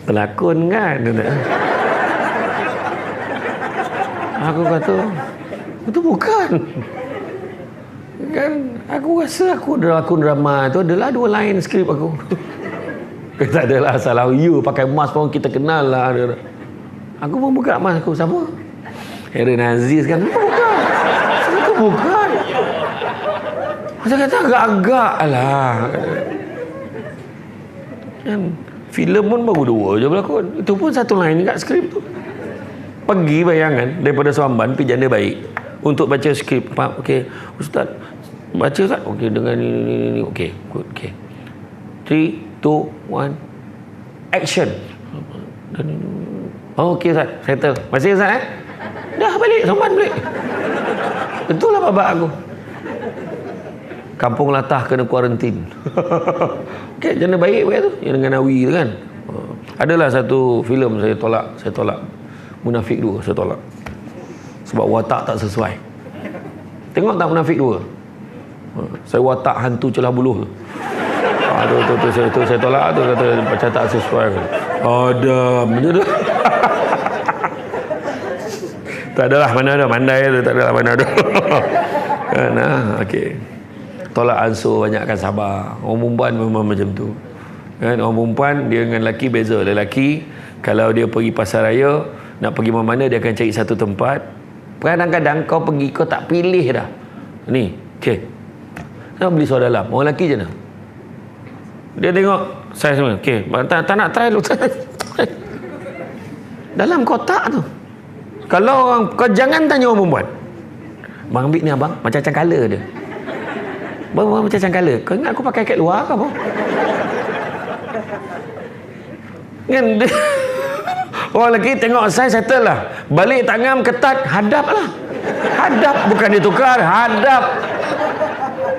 Pelakon kan? Aku kata, itu bukan. Kan aku rasa aku lakon drama tu adalah dua line skrip aku. Tak adalah salah you pakai mask pun kita kenal lah. Aku pun buka mask aku, sama Aaron Aziz kan. Bukan. Saya kata agak-agak lah. Kan filem pun baru 2 je berlakon. Itu pun satu line kat skrip tu. Pergi bayangan daripada Suamban pergi Janda Baik untuk baca skrip. Pak, okey, Ustaz baca tak? Okey, dengan ni. Okey, good. Okey. 3, 2, 1 action. Okey Ustaz, settle. Masih Ustaz Dah balik, Suamban balik. Betul lah babak aku. Kampung Latah kena kuarantin. Okey, Janda Baik tu yang dengan Nawi tu kan. Adalah satu filem saya tolak. Munafik 2 saya tolak. Sebab watak tak sesuai. Tengok tak Munafik 2? Saya watak hantu celah buluh tu. Tu saya tolak tu, kata macam tak sesuai. Ada benda tu. Tak adalah mana ada mandai tu, tak adalah mana ada. Nah, okey. Tolak ansur, banyakkan sabar. Orang perempuan memang macam tu. Kan, orang perempuan dia dengan lelaki beza. Lelaki kalau dia pergi pasar raya, nak pergi mana-mana dia akan cari satu tempat. Kadang-kadang kau pergi kau tak pilih dah. Ni, okey. Nak beli suara dalam. Orang lelaki je nak. Dia tengok saiz semua. Okey, tak nak try dulu. Dalam kotak tu. Kalau orang, kau jangan tanya orang perempuan. Bang ambil ni abang, macam-macam colour dia. Bang macam-macam colour. Kau ingat aku pakai kat luar ke apa? Kan dia, orang lelaki tengok saya settle lah. Balik tangan ketat, hadap lah. Hadap, bukan ditukar, hadap.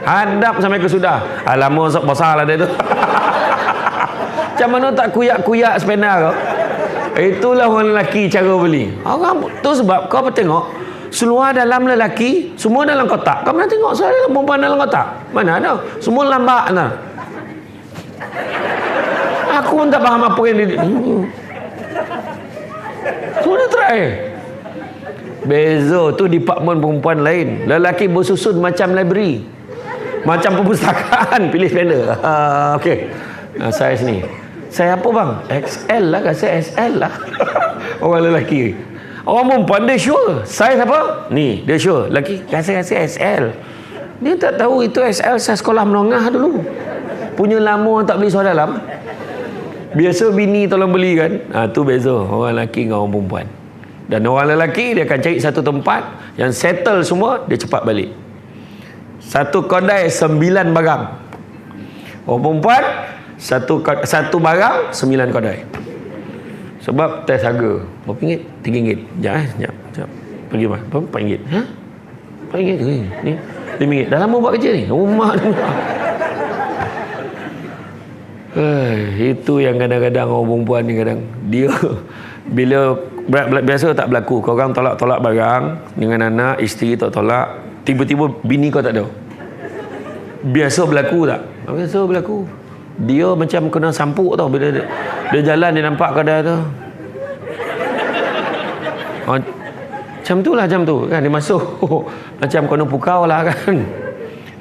Hadap sampai ke sudah. Lama besar lah dia tu. Macam mana tak kuyak-kuyak spena kau? Itulah orang lelaki cara beli. Orang tu sebab kau apa tengok, seluar dalam lelaki semua dalam kotak. Kau pernah tengok saya dalam perempuan dalam kotak? Mana ada? Semua lambak nah. Aku pun tak faham apa yang dia. Sudah try. Beza tu department perempuan lain. Lelaki bersusun macam library. Macam perpustakaan. Pilih spender. Okey. Saiz ni. Saya apa bang? XL lah. Saya SL lah. Orang lelaki. Orang perempuan dia sure. Saiz apa? Ni. Dia sure. Lelaki rasa SL. Dia tak tahu itu SL saya sekolah menengah dulu. Punya lama tak beli seluar dalam. Biasa bini tolong beli kan. Tu beza orang lelaki dengan orang perempuan. Dan orang lelaki dia akan cari satu tempat yang settle semua, dia cepat balik. Satu kedai 9 barang. Orang perempuan satu barang 9 kedai. Sebab test harga berapa ringgit? RM3. Sekejap. Pergi mas. Berapa? RM4. Ha? RM4 ni. RM5. Dah lama buat kerja ni. Rumah ni. Itu yang kadang-kadang orang perempuan ni kadang dia bila biasa tak berlaku. Kau orang tolak-tolak barang dengan anak, isteri tak tolak, tiba-tiba bini kau tak ada. Biasa berlaku tak? Biasa berlaku. Dia macam kena sampuk tau bila dia jalan dia nampak kedai tu. Macam tu lah kan dia masuk macam kena pukau lah kan.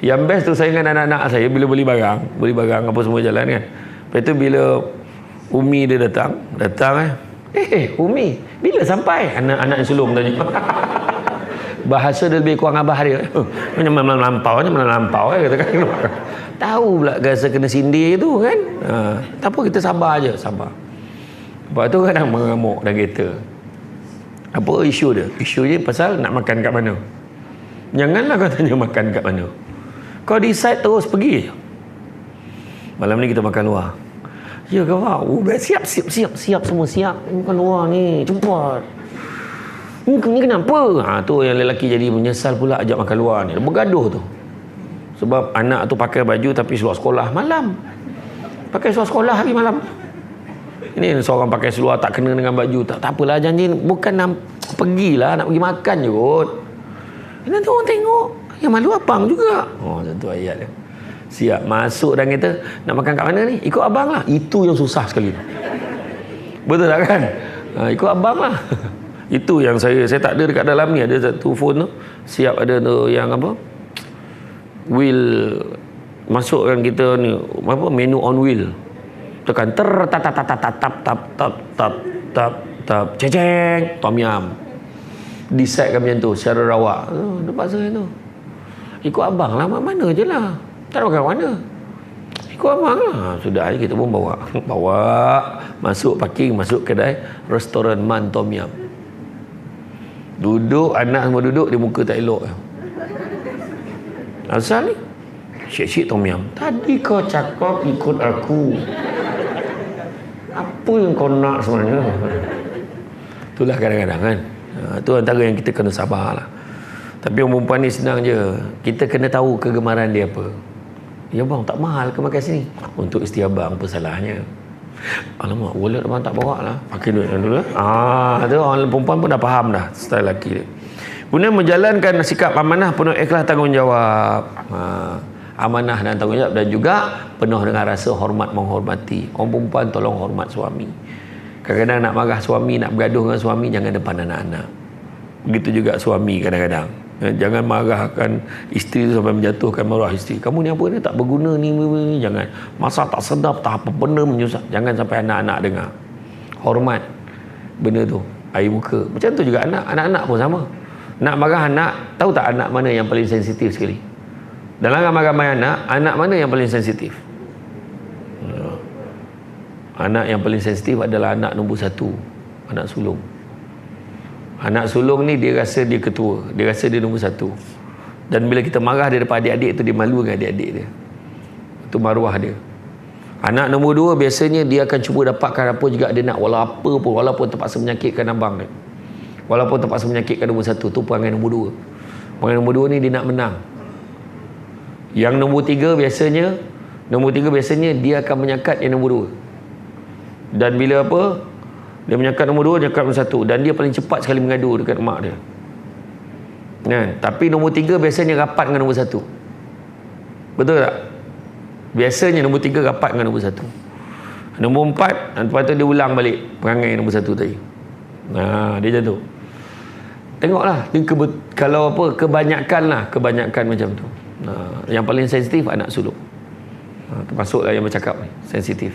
Yang best tu saya dengan anak-anak saya bila beli barang apa semua jalan kan. Lepas tu bila Umi dia datang Umi bila sampai? Anak-anak yang sulung tanya. Bahasa dia lebih kurang abah dia. Macam melampau katakan. Tahu pula rasa kena sindir tu kan. Tak apa, kita sabar je, sabar. Lepas tu kadang mengamuk dalam kereta. Apa isu dia? Isu dia pasal nak makan kat mana. Janganlah kau tanya makan kat mana. Kau decide terus pergi. Malam ni kita makan luar. Ya kawan, siap semua siap. Makan luar ni, cepat. Ni kenapa? Tu yang lelaki jadi menyesal pula ajak makan luar ni. Bergaduh tu. Sebab anak tu pakai baju tapi seluar sekolah malam. Pakai seluar sekolah hari malam. Ini seorang pakai seluar tak kena dengan baju. Tak apalah, janji bukan pergilah, nak pergi makan je kot. Nanti orang tengok. Yang malu abang juga. Tentu ayat dia. Siap masuk dan kita nak makan kat mana ni? Ikut abang lah. Itu yang susah sekali. Betul tak kan? Ikut abang lah. Itu yang saya tak ada dekat dalam ni. Ada satu phone tu. Siap ada tu yang apa? Wheel. Masukkan kita ni. Apa? Menu on wheel. Tekan tap ceceng. Tom yum. Decide macam tu. Secara rawak. Nampak saya tu. Ikut abang lah. Mana je lah. Tak ada mana. Ikut abang lah. Sudah kita pun bawa. Masuk parking. Masuk kedai. Restoran Man Tom Yum. Duduk. Anak semua duduk. Dia muka tak elok. Asal ni? Syek-syek Tom Yum. Tadi kau cakap ikut aku. Apa yang kau nak sebenarnya? Itulah kadang-kadang kan. Itu antara yang kita kena sabar lah. Tapi orang perempuan ni senang je. Kita kena tahu kegemaran dia apa. Ya bang, tak mahal ke makan sini? Untuk isteri abang, apa salahnya? Alamak, wallet abang tak bawa lah. Pakai duit dulu lah. Tu orang perempuan pun dah faham dah style lelaki dia. Kemudian menjalankan sikap amanah penuh ikhlas tanggungjawab. Amanah dan tanggungjawab, dan juga penuh dengan rasa hormat menghormati. Orang perempuan tolong hormat suami. Kadang-kadang nak marah suami, nak bergaduh dengan suami, jangan depan anak-anak. Begitu juga suami kadang-kadang. Jangan marahkan isteri tu sampai menjatuhkan maruah isteri. Kamu ni apa ni, tak berguna ni. Jangan. Masak tak sedap, tak apa benda menyusah. Jangan sampai anak-anak dengar. Hormat benda tu. Air muka. Macam tu juga anak-anak pun sama. Nak marah anak, tahu tak anak mana yang paling sensitif sekali? Dalam ramai-ramai anak mana yang paling sensitif? Anak yang paling sensitif adalah anak nombor 1. Anak sulung. Anak sulung ni dia rasa dia ketua. Dia rasa dia nombor 1. Dan bila kita marah dia depan adik-adik tu, dia malu dengan adik-adik dia. Itu maruah dia. Anak nombor 2 biasanya dia akan cuba dapatkan apa juga dia nak, walaupun terpaksa menyakitkan abang dia. Walaupun terpaksa menyakitkan nombor 1. Tu perangai nombor 2. Perangai nombor 2 ni dia nak menang. Yang nombor 3 biasanya dia akan menyakat yang nombor 2. Dan bila apa, dia menyakat nombor 2, dia menyakat nombor 1. Dan dia paling cepat sekali mengadu dekat mak dia. Kan? Tapi nombor 3 biasanya rapat dengan nombor 1. Betul tak? Biasanya nombor 3 rapat dengan nombor 1. Nombor 4, lepas tu dia ulang balik perangai nombor 1 tadi. Dia macam tu. Tengoklah, kalau apa, kebanyakan macam tu. Yang paling sensitif anak sulung. Termasuklah yang bercakap ni, sensitif.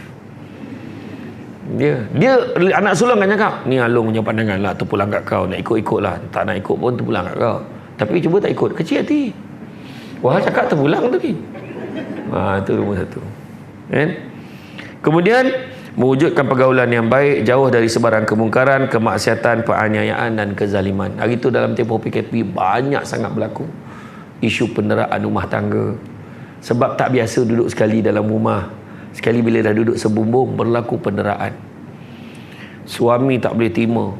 Dia anak sulung kan cakap, ni Along punya pandangan lah, terpulang kat kau, nak ikut-ikut lah, tak nak ikut pun terpulang kat kau. Tapi cuba tak ikut, kecil hati. Wah, cakap terpulang tadi. Itu nombor 1. Kan? Kemudian mewujudkan pergaulan yang baik, jauh dari sebarang kemungkaran, kemaksiatan, penganiayaan dan kezaliman. Hari itu dalam tempoh PKP banyak sangat berlaku isu penderaan rumah tangga. Sebab tak biasa duduk sekali dalam rumah, sekali bila dah duduk sebumbung berlaku penderaan. Suami tak boleh terima,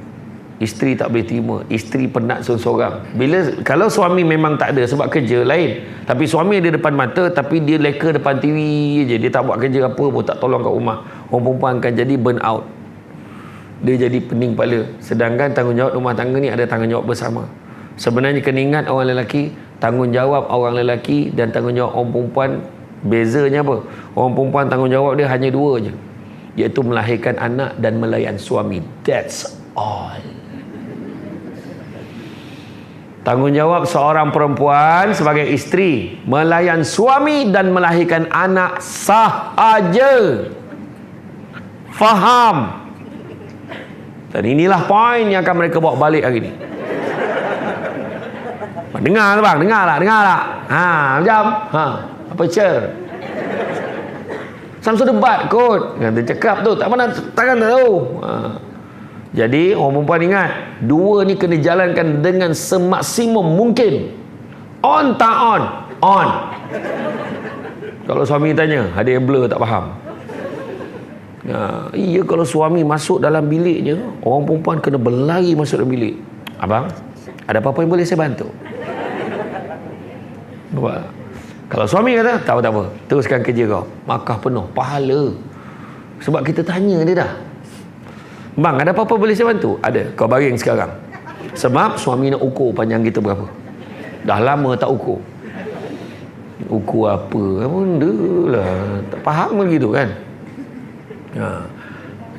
isteri tak boleh terima, isteri penat seorang-seorang. Kalau suami memang tak ada sebab kerja lain, tapi suami ada depan mata tapi dia leka depan TV je, dia tak buat kerja apa pun, tak tolong kat rumah. Orang perempuan akan jadi burn out, dia jadi pening kepala. Sedangkan tanggungjawab rumah tangga ni ada tanggungjawab bersama. Sebenarnya kena ingat, orang lelaki, tanggungjawab orang lelaki dan tanggungjawab orang perempuan bezanya apa? Orang perempuan tanggungjawab dia hanya 2 je, iaitu melahirkan anak dan melayan suami. That's all. Tanggungjawab seorang perempuan sebagai isteri melayan suami dan melahirkan anak sahaja. Faham? Dan inilah poin yang akan mereka bawa balik hari ni. Dengar tak bang? Dengar tak? Macam? Apa cer? Samsul debat kot. Dia cakap tu, takkan tak tahu. Jadi orang perempuan ingat, 2 ni kena jalankan dengan semaksimum mungkin. On tak on? On. Kalau suami tanya, ada yang blur tak faham. Iya, kalau suami masuk dalam biliknya, orang perempuan kena berlari masuk dalam bilik. Abang, ada apa-apa yang boleh saya bantu? Bapak, kalau suami kata, tak apa, teruskan kerja kau, markah penuh, pahala. Sebab kita tanya dia dah, bang, ada apa-apa boleh saya bantu? Ada, kau baring sekarang. Sebab suami nak ukur panjang kita berapa. Dah lama tak ukur. Ukur apa benda lah, tak faham lagi tu kan.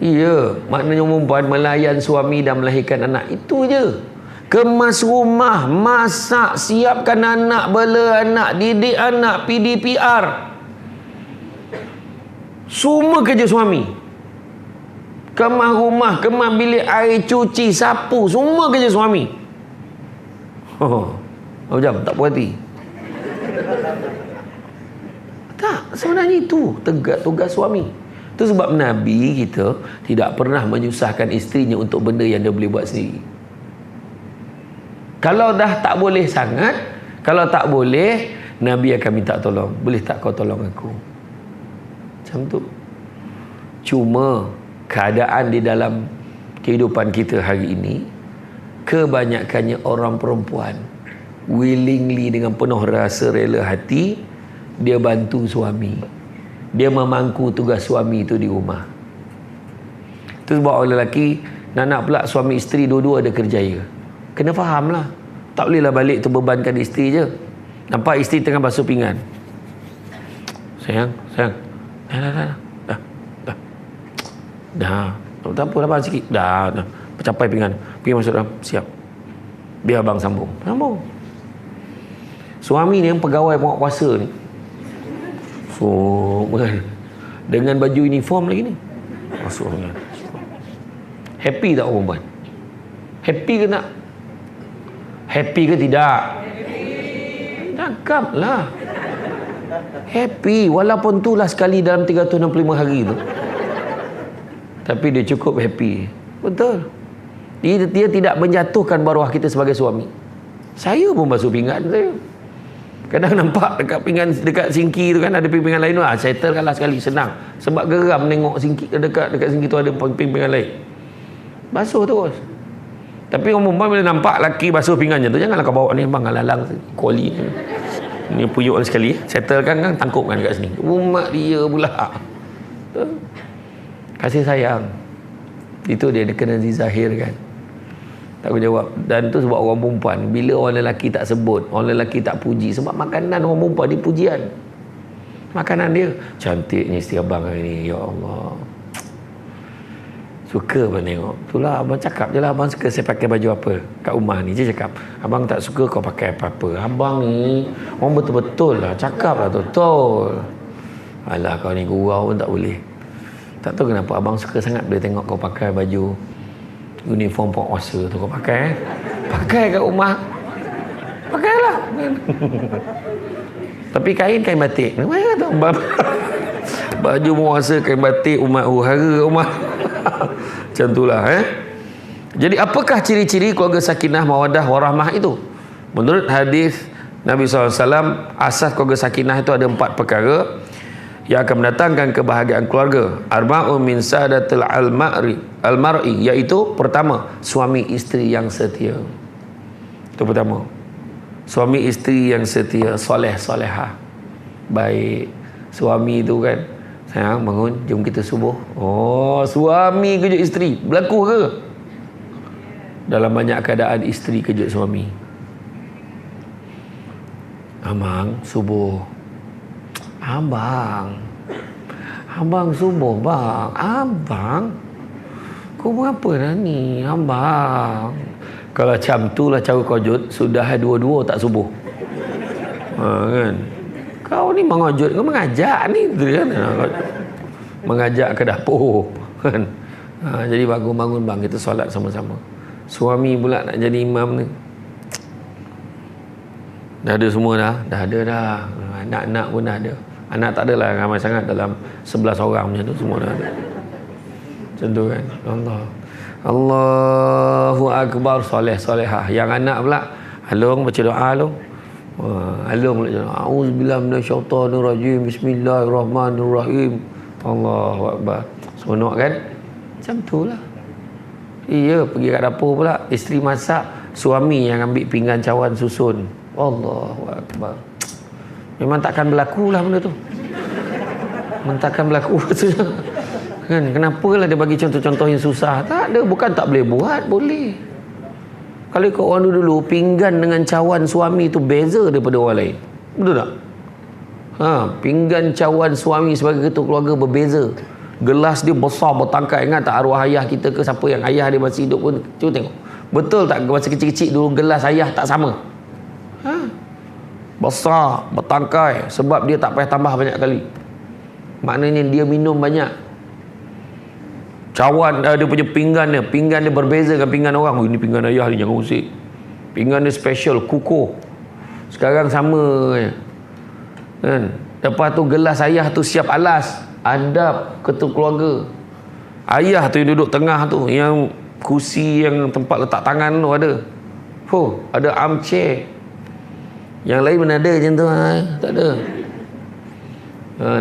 Iya, maknanya perempuan melayan suami dan melahirkan anak, itu je. Kemas rumah, masak, siapkan anak, bela anak, didik anak, PDPR, semua kerja suami. Kemas rumah, kemas bilik air, cuci, sapu, semua kerja suami. Macam tak puas hati. Tak, sebenarnya itu tugas suami. Itu sebab Nabi kita tidak pernah menyusahkan isterinya untuk benda yang dia boleh buat sendiri. Kalau dah tak boleh sangat, kalau tak boleh, Nabi akan minta tolong. Boleh tak kau tolong aku? Macam tu. Cuma keadaan di dalam kehidupan kita hari ini, kebanyakannya orang perempuan willingly, dengan penuh rasa rela hati, dia bantu suami, dia memangku tugas suami itu di rumah. Itu sebab orang lelaki nak pula suami isteri dua-dua ada kerjaya. Kena faham lah, tak bolehlah balik tu bebankan isteri je. Nampak isteri tengah basuh pinggan, sayang dah tak apa, lapar sikit, dah capai pinggan, pergi masuk dalam, siap, biar abang sambung. Suami ni yang pegawai pengawal kuasa ni, dengan baju uniform lagi ni, masuk dengan happy tak orang perempuan? Happy ke tak? Happy ke tidak? Cakap lah happy, walaupun tu lah sekali dalam 365 hari tu, tapi dia cukup happy. Betul. Dia tidak menjatuhkan maruah kita sebagai suami. Saya pun basuh pinggan saya. Kadang nampak dekat pinggan, dekat singki tu kan ada pinggan lain tu, settle kan lah sekali, senang. Sebab geram tengok singki dekat singki tu ada pinggan lain. Basuh terus. Tapi orang perempuan bila nampak laki basuh pinggannya tu, janganlah kau bawa ni bang lalang kuali ni puyuk sekali, settlekan kan, tangkupkan dekat sini. Umat dia pula. Kasih sayang. Itu dia kena dizahirkan. Tak boleh jawab. Dan tu sebab orang perempuan, bila orang lelaki tak sebut, orang lelaki tak puji, sebab makanan orang perempuan ni pujian. Makanan dia, cantiknya isteri abang hari ni, ya Allah. Suka abang tengok. Itulah abang cakap je lah, abang suka saya pakai baju apa kat rumah ni. Dia cakap, abang tak suka kau pakai apa-apa. Abang ni orang betul-betul lah, cakap lah betul. Alah kau ni gurau pun tak boleh. Tak tahu kenapa abang suka sangat bila tengok kau pakai baju uniform penguasa tu kau pakai. Pakai kat rumah. Pakailah. Tapi kain batik. Mana tu? Baju penguasa kain batik umat hara kat rumah. Macam itulah Jadi apakah ciri-ciri keluarga sakinah mawaddah warahmah itu? Menurut hadis Nabi SAW, asas keluarga sakinah itu ada 4 perkara yang akan mendatangkan kebahagiaan keluarga. Arba'un min sadatil al-mar'i, iaitu pertama, suami isteri yang setia. Itu pertama. Suami isteri yang setia, soleh solehah. Baik. Suami itu kan, sayang bangun, jom kita subuh. Oh, suami kejut isteri. Berlaku ke? Dalam banyak keadaan isteri kejut suami. Abang subuh. Abang subuh bang. Abang, kau buat apa dah ni abang? Kalau macam tu lah cara kau jut, sudah dua-dua tak subuh. Kan? Kau ni mengajut, kau mengajak ni kan? Mengajak ke dapur kan? Jadi bangun-bangun bang, kita solat sama-sama. Suami pula nak jadi imam ni. Dah ada semua dah. Dah ada dah. Anak-anak pun dah ada. Anak tak adalah ramai sangat, dalam 11 orang macam tu semua dah ada. Macam tu kan. Allahu Akbar, soleh solehah. Yang anak pula Alung baca doa Alung. Alung pula doa. Auzubillahi minasyaitonirrajim. Bismillahirrahmanirrahim. Allahu Akbar. Seronok kan? Macam tu lah. Iya, pergi kat dapur pula, isteri masak, suami yang ambil pinggan cawan susun. Allahu Akbar. Memang takkan berlaku lah benda tu. Memang takkan berlaku kan? Kenapalah dia bagi contoh-contoh yang susah? Tak ada, bukan tak boleh buat, boleh. Kalau ikut orang dulu, pinggan dengan cawan suami tu beza daripada orang lain. Betul tak? Pinggan cawan suami sebagai ketua keluarga berbeza. Gelas dia besar bertangkai. Ingat tak arwah ayah kita ke siapa yang ayah dia masih hidup pun, cuba tengok. Betul tak masa kecil-kecil dulu gelas ayah tak sama? Besar, bertangkai, sebab dia tak payah tambah banyak kali. Maknanya dia minum banyak. Cawan dia punya pinggan dia berbeza dengan pinggan orang. Ini pinggan ayah ni, jangan usik. Pinggan dia special, kukuh. Sekarang sama kan. Lepas tu gelas ayah tu siap alas, adab ketua keluarga. Ayah tu yang duduk tengah tu, yang kursi yang tempat letak tangan tu ada. Ada armchair. Yang lain mana ada macam tu? Tak ada.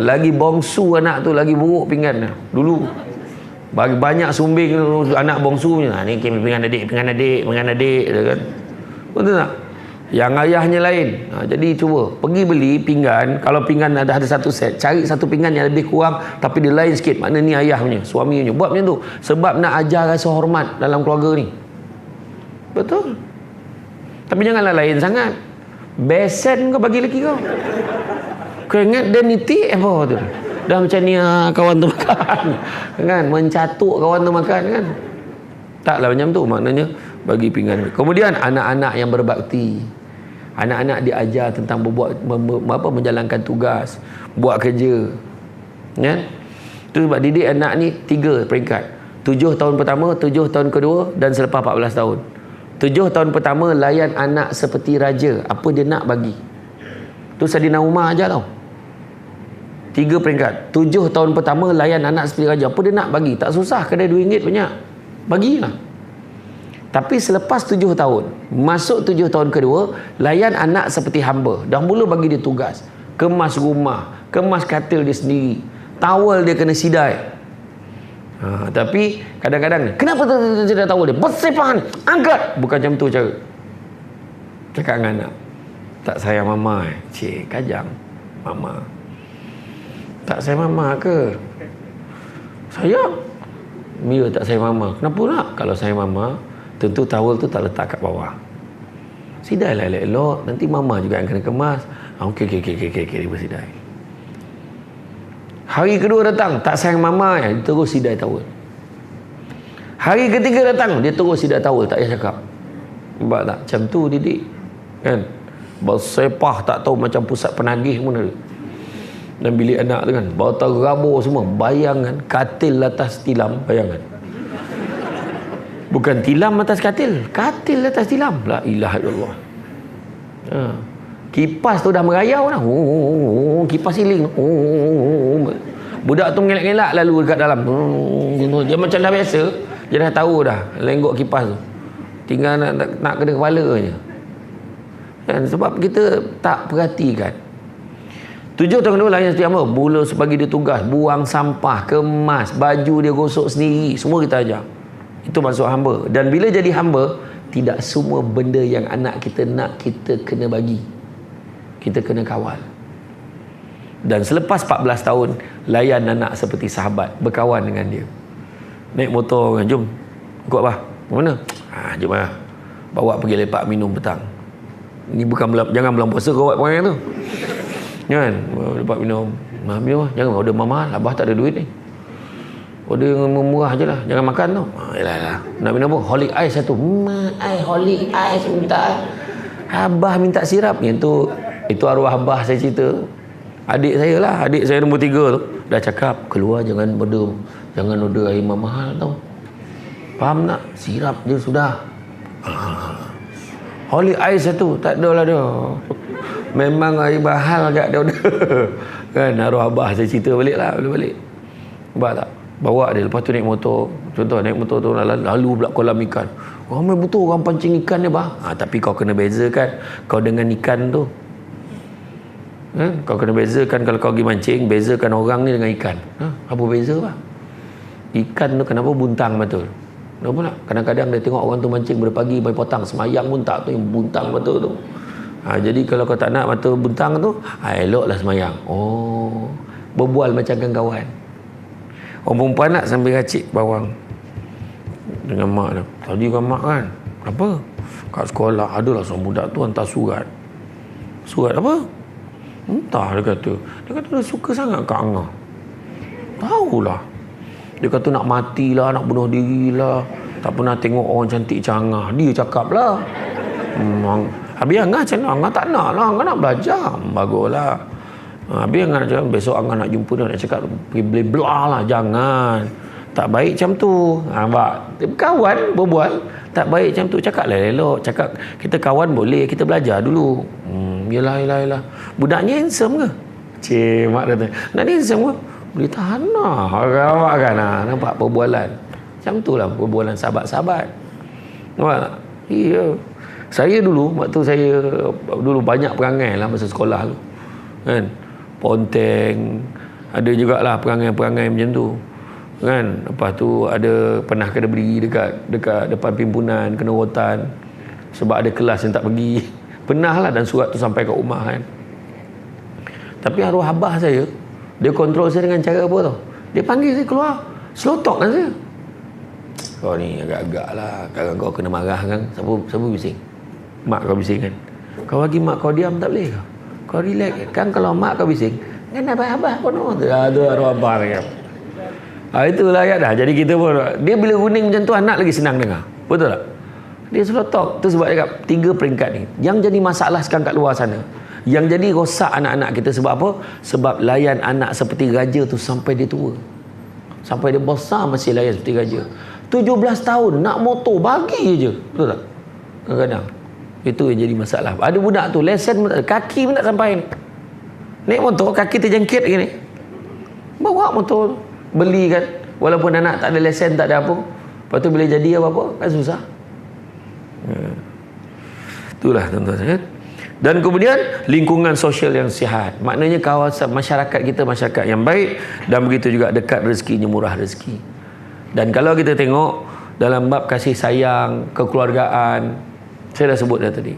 Lagi bongsu anak tu lagi buruk pinggan dulu. Bagi banyak sumbing anak bongsu punya. Ni pinggan adik kan. Betul tak? Yang ayahnya lain. Jadi cuba pergi beli pinggan. Kalau pinggan ada satu set, cari satu pinggan yang lebih kurang tapi dia lain sikit. Makna ni ayah punya, suami punya. Buat macam tu sebab nak ajar rasa hormat dalam keluarga ni. Betul. Tapi janganlah lain sangat. Besen kau bagi lelaki kau. Kau ingat dia niti apa tu? Dah macam ni kawan tu makan. Kan? Mencatuk kawan tu makan kan? Taklah macam tu. Maknanya bagi pinggan. Kemudian anak-anak yang berbakti. Anak-anak diajar tentang menjalankan tugas, buat kerja. Kan? Tu sebab didik anak ni 3 peringkat. 7 tahun pertama, 7 tahun kedua dan selepas 14 tahun. 7 tahun pertama layan anak seperti raja. Apa dia nak bagi. Tu Saidina Umar ajar tau. 3 peringkat. 7 tahun pertama layan anak seperti raja. Apa dia nak bagi. Tak susah. Kedai RM2 banyak. Bagilah. Tapi selepas 7 tahun, masuk 7 tahun kedua, layan anak seperti hamba. Dah mula bagi dia tugas. Kemas rumah, kemas katil dia sendiri. Tawal dia kena sidai. Tapi kadang-kadang, kenapa tidak tawal dia? Bersepah ni, angkat. Bukan macam tu cara. Cakap dengan anak. Tak sayang mama Cik, kajang. Mama. Tak sayang mama ke? Sayang. Mia tak sayang mama. Kenapa nak? Kalau sayang mama, tentu tawel tu tak letak kat bawah. Sidai lah elok-elok. Nanti mama juga yang kena kemas. Okey, dia bersidai. Hari kedua datang, tak sayang mama, dia terus sidai tawel. Hari ketiga datang, dia terus sidai tawel, tak payah cakap. Nampak tak? Macam tu didik. Kan? Bersepah tak tahu macam pusat penagih pun ada. Dan bilik anak tu kan, bau terabur semua. Bayangkan, katil atas tilam, bayangkan. Bukan tilam atas katil, katil atas tilam. La ilaha illallah. Kipas tu dah merayau dah. Kipas siling. Budak tu mengelak-elak lalu dekat dalam. Dia macam dah biasa. Dia dah tahu dah lenggok kipas tu. Tinggal nak kena kepala je. Dan sebab kita tak perhatikan. 7 tahun kedua layan seperti hamba. Mula sebagi dia tugas, buang sampah, kemas, baju dia gosok sendiri. Semua kita ajar. Itu maksud hamba. Dan bila jadi hamba, tidak semua benda yang anak kita nak kita kena bagi. Kita kena kawal. Dan selepas 14 tahun, layan anak seperti sahabat, berkawan dengan dia. Naik motor kan, jom. Ikut apa? Mana? Jom lah. Bawa pergi lepak minum petang. Ni bukan jangan bulan puasa kau buat perangai tu. Kan? Lepak minum. Minum lah. Jangan order mahal. Abah tak ada duit ni. Order yang murah je lah. Jangan makan tu. Yalah. Nak minum apa? Holic ice satu. Holic ice minta. Abah minta sirap. Itu arwah abah saya cerita. Adik saya lah. Adik saya nombor 3 tu. Dah cakap, keluar jangan order air mahal tau. Faham tak? Sirap je sudah. Holic ice satu. Tak ada lah dia. Memang air mahal agak dia order. Kan? Arwah abah saya cerita balik lah. Balik. Nampak tak? Bawa dia. Lepas tu naik motor. Contoh naik motor tu lalu pula kolam ikan. Ramai betul orang pancing ikan dia bah. Tapi kau kena bezakan kau dengan ikan tu. Kau kena bezakan kalau kau pergi mancing, bezakan orang ni dengan ikan. Apa beza bah? Ikan tu kenapa buntang betul? Kenapa tak? Kadang-kadang dia tengok orang tu mancing berpagi, main potang, semayang pun tak tu yang buntang betul tu. Jadi kalau kau tak nak mata buntang tu, eloklah semayang. Berbual macam kawan. Orang perempuan nak sambil racik bawang dengan mak dia. Tadi kan mak kan, apa? Kat sekolah adalah seorang budak tu hantar surat. Surat apa? Entah dia kata. Dia suka sangat Kak Angah. Tahulah. Dia kata nak matilah, nak bunuh dirilah. Tak pernah tengok orang cantik macam Angah. Dia cakap lah. Habis Angah macam mana? Angah tak nak lah. Angah nak belajar. Baguslah. Habis Angah nak cakap, besok Angah nak jumpa dia. Nak cakap, pergi belah lah. Jangan. Tak baik macam tu. Nampak? Kawan berbual. Tak baik macam tu. Cakap lah elok. Cakap, kita kawan boleh. Kita belajar dulu. Yelah. Budaknya handsome ke? Cik, mak kata. Nak dia handsome ke? Boleh tahan lah. Awak kan nampak perbualan. Macam tu lah perbualan sahabat-sahabat. Nampak tak? Iya. Saya dulu, waktu saya banyak perangai lah masa sekolah tu. Kan? Ponteng. Ada jugalah perangai-perangai macam tu. Kan? Lepas tu pernah kena berdiri dekat depan pimpinan, kena rotan. Sebab ada kelas yang tak pergi. Pernah lah dan surat tu sampai kat rumah kan. Tapi arwah abah saya, dia kontrol saya dengan cara apa tau? Dia panggil saya keluar. Slow talk kan saya. Kau ni agak-agak lah. Kalau kau kena marah kan. Siapa bising? Mak kau bising kan? Kau bagi mak kau diam tak boleh ke? Kau relax kan? Kalau mak kau bising, kan abah pun tu arwah abah kan. Itulah kan dah. Jadi kita pun, dia bila kuning macam tu anak lagi senang dengar. Betul tak? Dia slow talk. Tu sebab dia kata 3 peringkat ni. Yang jadi masalah sekarang kat luar sana. Yang jadi rosak anak-anak kita sebab apa? Sebab layan anak seperti raja tu sampai dia tua. Sampai dia besar masih layan seperti raja. 17 tahun nak motor bagi je. Betul tak? Kadang-kadang. Itu yang jadi masalah. Ada budak tu lesen pun tak ada. Kaki pun tak sampai ni. Naik motor kaki terjangkit gini. Bawa motor beli kan. Walaupun anak tak ada lesen tak ada apa. Lepas tu bila jadi apa-apa kan susah. Itulah tuan-tuan. Dan kemudian lingkungan sosial yang sihat. Maknanya kawasan masyarakat kita masyarakat yang baik, dan begitu juga dekat rezekinya, murah rezeki. Dan kalau kita tengok dalam bab kasih sayang, kekeluargaan, saya dah sebut dah tadi.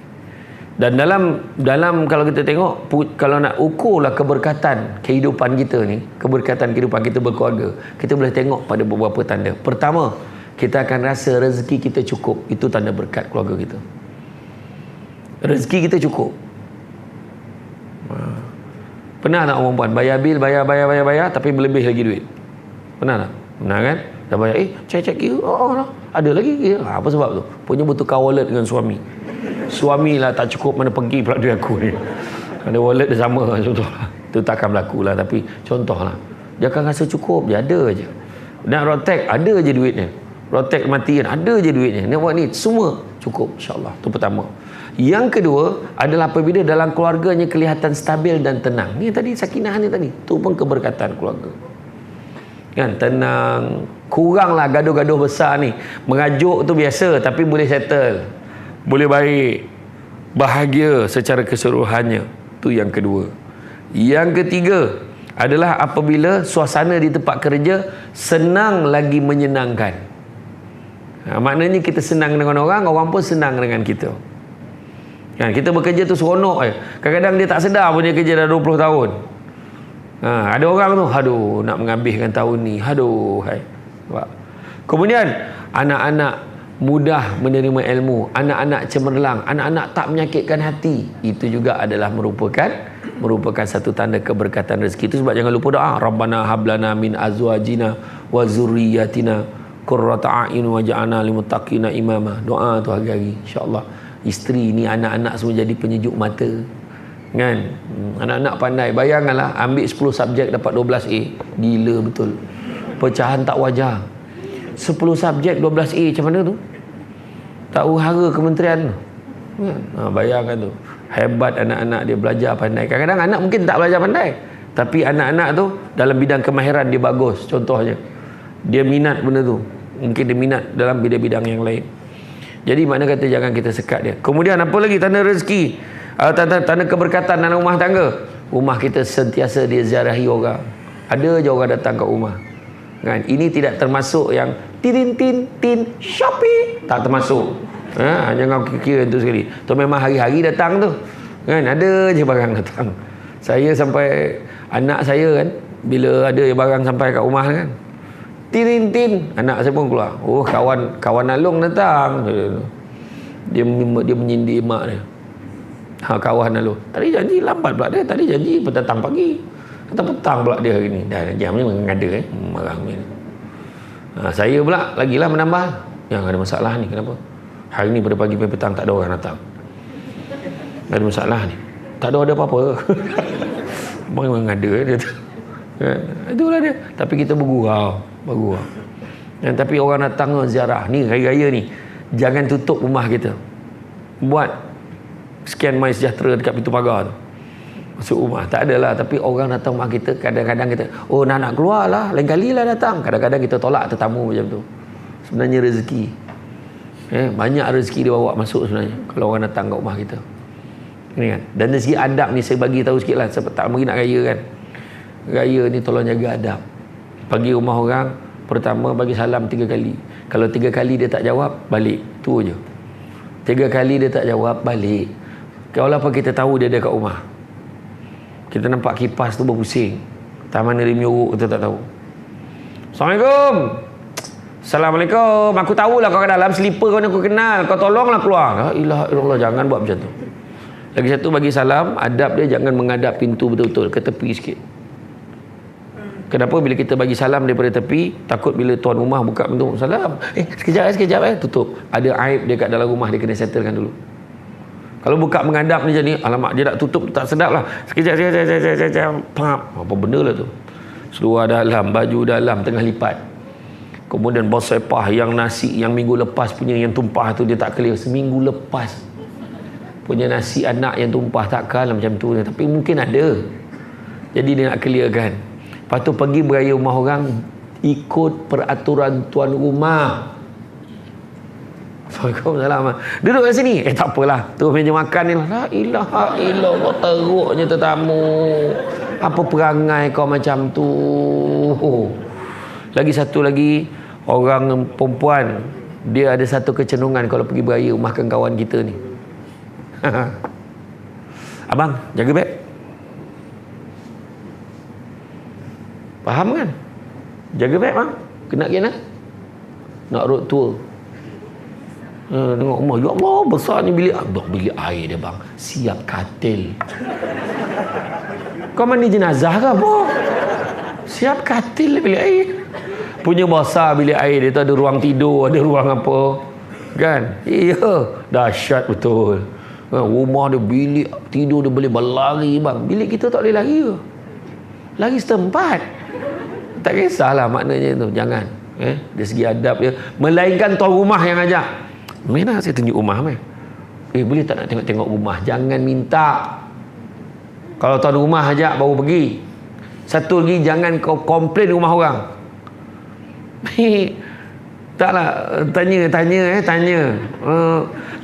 Dan dalam kalau kita tengok, kalau nak ukurlah keberkatan kehidupan kita ni, keberkatan kehidupan kita berkeluarga, kita boleh tengok pada beberapa tanda. Pertama, kita akan rasa rezeki kita cukup. Itu tanda berkat keluarga kita. Rezeki kita cukup. Pernah tak orang puan bayar bil, bayar tapi berlebih lagi duit? Pernah tak? Pernah kan? Dah bayar, cek kira, ada lagi kira. Apa sebab tu? Punya bertukar wallet dengan suami. Suami lah tak cukup, mana pergi pula duit aku ni. Ada wallet dia sama, contohlah. Itu takkan berlaku lah, tapi contohlah. Dia akan rasa cukup je, ada je. Nak rotek, ada je duitnya. Rotek mati kan, ada je duitnya. Nak buat ni, semua cukup, insyaAllah. Itu pertama. Yang kedua adalah apabila dalam keluarganya kelihatan stabil dan tenang. Ni tadi sakinah ni tadi. Itu pun keberkatan keluarga. Kan, tenang. Kuranglah gaduh-gaduh besar ni. Mengajuk tu biasa, tapi boleh settle. Boleh baik. Bahagia secara keseluruhannya. Itu yang kedua. Yang ketiga adalah apabila suasana di tempat kerja senang lagi menyenangkan. Maknanya kita senang dengan orang, orang pun senang dengan kita. Kan, kita bekerja tu seronok. Kadang-kadang dia tak sedar pun dia kerja dah 20 tahun. Ada orang tu, aduh, nak menghabiskan tahun ni. Aduh, kemudian anak-anak mudah menerima ilmu, anak-anak cemerlang, anak-anak tak menyakitkan hati. Itu juga adalah merupakan satu tanda keberkatan rezeki. Itu sebab jangan lupa doa, Rabbana hablana min azwajina wa zurriyatina qurrata a'yun waj'alna lil muttaqina imama. Doa tu hari-hari, insya-Allah. Isteri ni, anak-anak semua jadi penyejuk mata. Kan? Anak-anak pandai. Bayangkanlah ambil 10 subjek dapat 12A. Gila betul. Pecahan tak wajar. 10 subjek 12A macam mana tu? Tak uhara kementerian tu. Bayangkan tu. Hebat anak-anak dia, belajar pandai. Kadang-kadang anak mungkin tak belajar pandai, tapi anak-anak tu dalam bidang kemahiran dia bagus. Contohnya, dia minat benda tu. Mungkin dia minat dalam bidang-bidang yang lain. Jadi mana kata jangan kita sekat dia. Kemudian apa lagi tanda rezeki? Tanda keberkatan dalam rumah tangga. Rumah kita sentiasa diziarahi orang. Ada je orang datang kat rumah. Kan? Ini tidak termasuk yang tin Shopee. Tak termasuk. Jangan kira itu sekali. Tu memang hari-hari datang tu. Kan? Ada je barang datang. Saya sampai anak saya kan, bila ada barang sampai kat rumah kan, tin anak saya pun keluar. Oh, kawan Along datang. Dia menyindir mak dia. Kawan Along. Tadi janji lambat pula dia. Tadi janji petang pagi. Petang pula dia hari ni. Dah jamnya mengada marah ni. Saya pula lagilah menambah. Yang ada masalah ni kenapa? Hari ni pada pagi petang tak ada orang datang. Ada masalah ni. Tak ada apa-apa. Abang mengada dia tu. Itulah dia. Tapi kita bergurau. Tapi orang datang ziarah ni raya-raya ni, jangan tutup rumah kita. Buat scan My Sejahtera dekat pintu pagar tu, masuk rumah. Tak adalah. Tapi orang datang rumah kita, kadang-kadang kita nak keluar lah, lain kali lah datang. Kadang-kadang kita tolak tetamu macam tu. Sebenarnya rezeki, banyak rezeki dia bawa masuk sebenarnya kalau orang datang kat rumah kita ni kan. Dan dari segi adab ni saya bagi tahu sikit lah, sebab tak mungkin nak raya kan. Raya ni tolong jaga adab. Pergi rumah orang, pertama bagi salam 3 kali. Kalau 3 kali dia tak jawab, balik. Tu je. 3 kali dia tak jawab, balik. Walaupun kita tahu dia ada kat rumah, kita nampak kipas tu berpusing, tak mana dia menyuruk, kita tak tahu. Assalamualaikum. Assalamualaikum. Aku tahulah kau kat dalam, selipar kau ni aku kenal, kau tolonglah keluar. La ilaha illallah, jangan buat macam tu. Lagi satu, bagi salam, adab dia jangan menghadap pintu betul-betul, ke tepi sikit. Kenapa? Bila kita bagi salam daripada tepi, takut bila tuan rumah buka pintu, salam, sekejap, tutup. Ada aib dia kat dalam rumah, dia kena settlekan dulu. Kalau buka menghadap ni jadi, alamak, dia nak tutup, tak sedap lah. Sekejap, pap, apa benda lah tu. Seluar dalam, baju dalam, tengah lipat. Kemudian bos sepah yang nasi yang minggu lepas punya yang tumpah tu dia tak clear. Seminggu lepas punya nasi anak yang tumpah, takkan macam tu. Tapi mungkin ada. Jadi dia nak clearkan. Lepas tu pergi beraya rumah orang, ikut peraturan tuan rumah. Waalaikumsalam. Duduk kat sini. Tak apalah. Tu meja makan ni. La ilaha illallah. Teruknya tetamu. Apa perangai kau macam tu? Lagi satu lagi. Orang perempuan. Dia ada satu kecenderungan kalau pergi beraya rumahkan kawan kita ni. Abang, jaga beg. Faham kan? Jaga beg bang. Kena. Nak road tour. Tengok rumah, ya Allah, besarnya bilik. Bilik air dia bang. Siap katil. Kau mandi jenazah ke apa? Siap katil bilik air. Punya besar bilik air dia tu, ada ruang tidur, ada ruang apa. Kan? Iya, dahsyat betul. Rumah dia, bilik tidur dia boleh berlari bang. Bilik kita tak boleh lari ke? Lari setempat. Tak kisahlah maknanya tu. Jangan. Dari segi adab dia. Melainkan tuan rumah yang ajak. Mana saya tunjuk rumah meh? Boleh tak nak tengok-tengok rumah? Jangan minta. Kalau tuan rumah ajak baru pergi. Satu lagi, jangan kau komplain rumah orang. Taklah, tanya.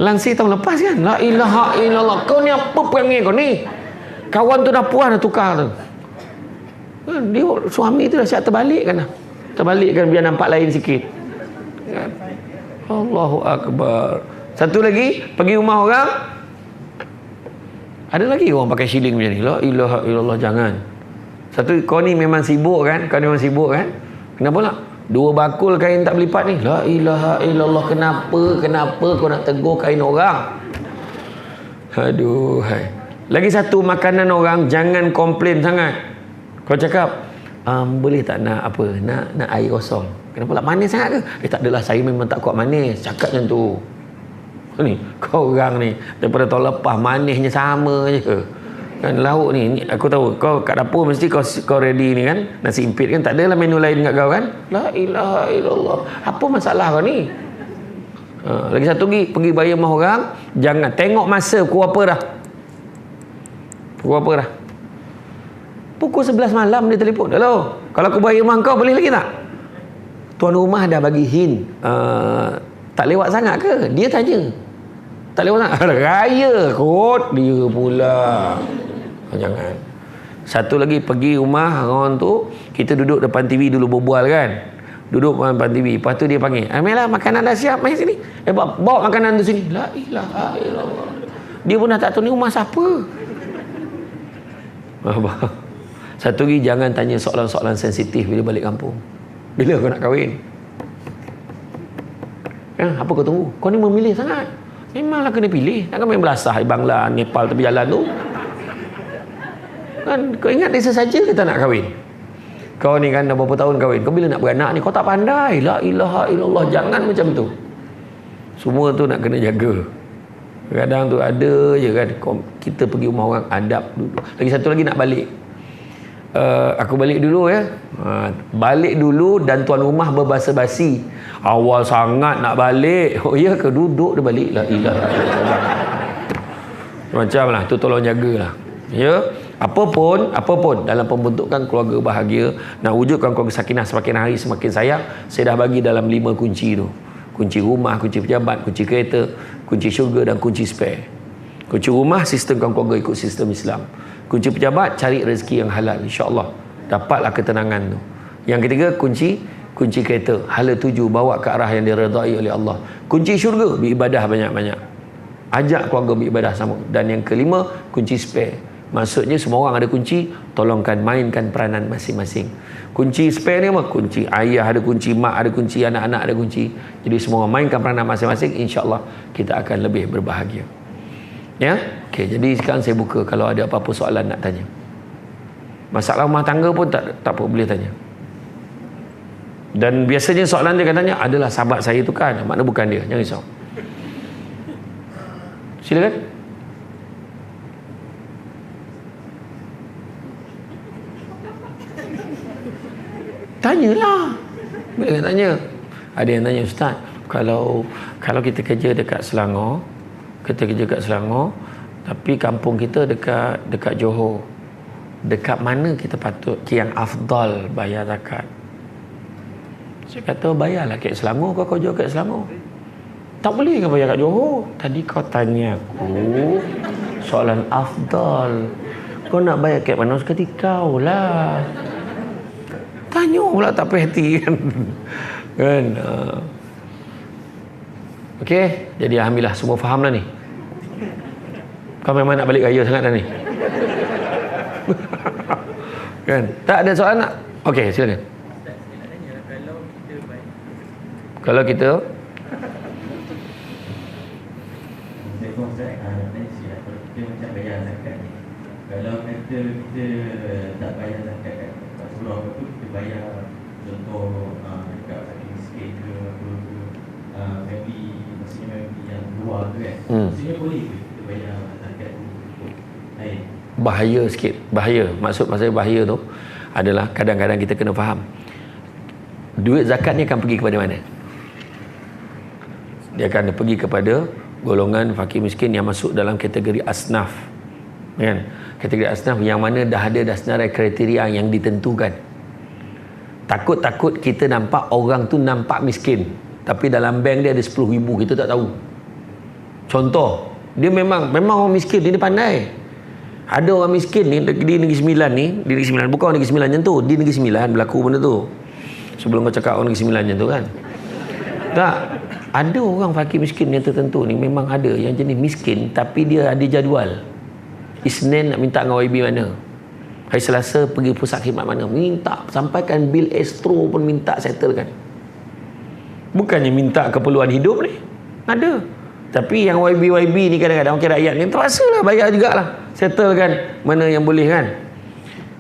Lansir tahun lepas kan? La ilaha illallah. Kau ni apa perangai kau ni? Kawan tu dah puas dah tukar tu. Dia suami tu dah siap terbalikkan dah. Terbalikkan biar nampak lain sikit. Kan? Allahu Akbar. Satu lagi, pergi rumah orang. Ada lagi orang pakai shilling macam ni. La ilaha illallah, jangan. Satu, kau ni memang sibuk kan? Kenapa nak? 2 bakul kain tak berlipat ni. La ilaha illallah. Kenapa kau nak tegur kain orang? Aduh, hai. Lagi satu, makanan orang jangan komplain sangat. Kau cakap, boleh tak nak apa? Nak air kosong. Kenapa lah manis sangat ke? Tak adalah, saya memang tak kuat manis. Cakap macam tu. Ni, kau orang ni daripada tahun lepas manisnya sama je ke? Kan lauk ni aku tahu kau kat dapur mesti kau ready ni kan, nasi impit kan, tak adalah menu lain dekat kau kan? La ilaha illallah. Apa masalah kau ni? Lagi satu lagi, pergi bayar rumah orang, jangan tengok masa pukul apa dah. Pukul 11 malam dia telefon. Hello, kalau aku bayar rumah kau boleh lagi tak? Tuan rumah dah bagi hint. Tak lewat sangat ke? Dia tanya. Tak lewat sangat. Raya kot dia pula. Jangan. Satu lagi, pergi rumah orang tu, kita duduk depan TV dulu berbual kan. Duduk depan TV. Lepas tu dia panggil. Amelah, makanan dah siap. Mari sini. Bawa makanan tu sini. La ilaha illallah. Dia pun dah tak tahu ni rumah siapa. Satu lagi, jangan tanya soalan-soalan sensitif bila balik kampung. Bila kau nak kahwin? Apa kau tunggu? Kau ni memilih sangat. Memanglah kena pilih. Takkan main belasah di Bangla, Nepal tepi jalan tu. Kan kau ingat desa saja kita nak kahwin. Kau ni kan dah berapa tahun kahwin. Kau bila nak beranak ni kau tak pandai. La ilaha illallah. Jangan macam tu. Semua tu nak kena jaga. Kadang tu ada je kan, kita pergi rumah orang, adab dulu. Lagi satu lagi nak balik. Aku balik dulu ya. Balik dulu dan tuan rumah berbasa-basi. Awal sangat nak balik. Oh ya ke, duduk dia balik. La ilaha illallah. Macam lah tu, tolong jagalah. Ya. Apapun dalam pembentukan keluarga bahagia, nak wujudkan keluarga sakinah semakin hari semakin sayang, saya dah bagi dalam 5 kunci tu. Kunci rumah, kunci pejabat, kunci kereta, kunci syurga dan kunci spare. Kunci rumah, sistemkan keluarga ikut sistem Islam. Kunci pejabat, cari rezeki yang halal, insya-Allah dapatlah ketenangan tu. Yang ketiga, kunci kereta, hala tuju, bawa ke arah yang diredai oleh Allah. Kunci syurga, beribadah banyak-banyak, ajak keluarga beribadah sama. Dan yang kelima, kunci spare, maksudnya semua orang ada kunci, tolongkan mainkan peranan masing-masing. Kunci spare ni apa? Kunci ayah ada kunci, mak ada kunci, anak-anak ada kunci. Jadi semua orang mainkan peranan masing-masing, insya-Allah kita akan lebih berbahagia. Ya, okey. Jadi sekarang saya buka kalau ada apa-apa soalan nak tanya. Masalah rumah tangga pun tak apa, boleh tanya. Dan biasanya soalan dia katanya adalah sahabat saya tu kan, makna bukan dia, jangan risau. Silakan. Tanyalah. Boleh tanya. Ada yang tanya, Ustaz, kalau kita kerja dekat Selangor, tapi kampung kita dekat Johor, dekat mana kita patut yang afdal bayar zakat? Saya kata bayarlah kat Selangor, kau jual kat Selangor. Tak boleh ke bayar kat Johor? Tadi kau tanya aku soalan afdal. Kau nak bayar kat mana sekali kau lah. Tanya pula tak perhati kan. Kan? Okey, jadi alhamdulillah semua faham lah ni. Kau memang nak balik raya sangat dah ni. Kan? Tak ada soalan nak? Okey, silakan. Kalau kita kalau kata kita tak bayar zakat kat surau tu, kita bayar contoh dekat fakir miskin ke apa ke, family, maksudnya family yang luar tu kan, maksudnya boleh ke kita bayar zakat tu untuk lain? Bahaya sikit. Bahaya. Maksud bahaya tu adalah kadang-kadang kita kena faham. Duit zakat ni akan pergi kepada mana? Dia akan pergi kepada golongan fakir miskin yang masuk dalam kategori asnaf. Kan? Kategori asnaf yang mana dah ada senarai kriteria yang ditentukan. Takut-takut kita nampak orang tu nampak miskin, tapi dalam bank dia ada 10,000, kita tak tahu. Contoh, dia memang orang miskin, dia pandai. Ada orang miskin ni di Negeri Sembilan ni, di Negeri Sembilan, bukan Negeri Sembilan macam tu, di Negeri Sembilan berlaku benda tu. Sebelum kau cakap orang Negeri Sembilan macam tu kan. Tak, ada orang fakir miskin yang tertentu ni memang ada yang jenis miskin tapi dia ada jadual. Isnin nak minta dengan YB mana, hari Selasa pergi pusat khidmat mana, minta sampaikan bil Astro pun minta settlekan. Bukannya minta keperluan hidup ni, ada. Tapi yang YB ni kadang-kadang okey, rakyat ni terpaksa lah bayar jugalah, settlekan mana yang boleh kan.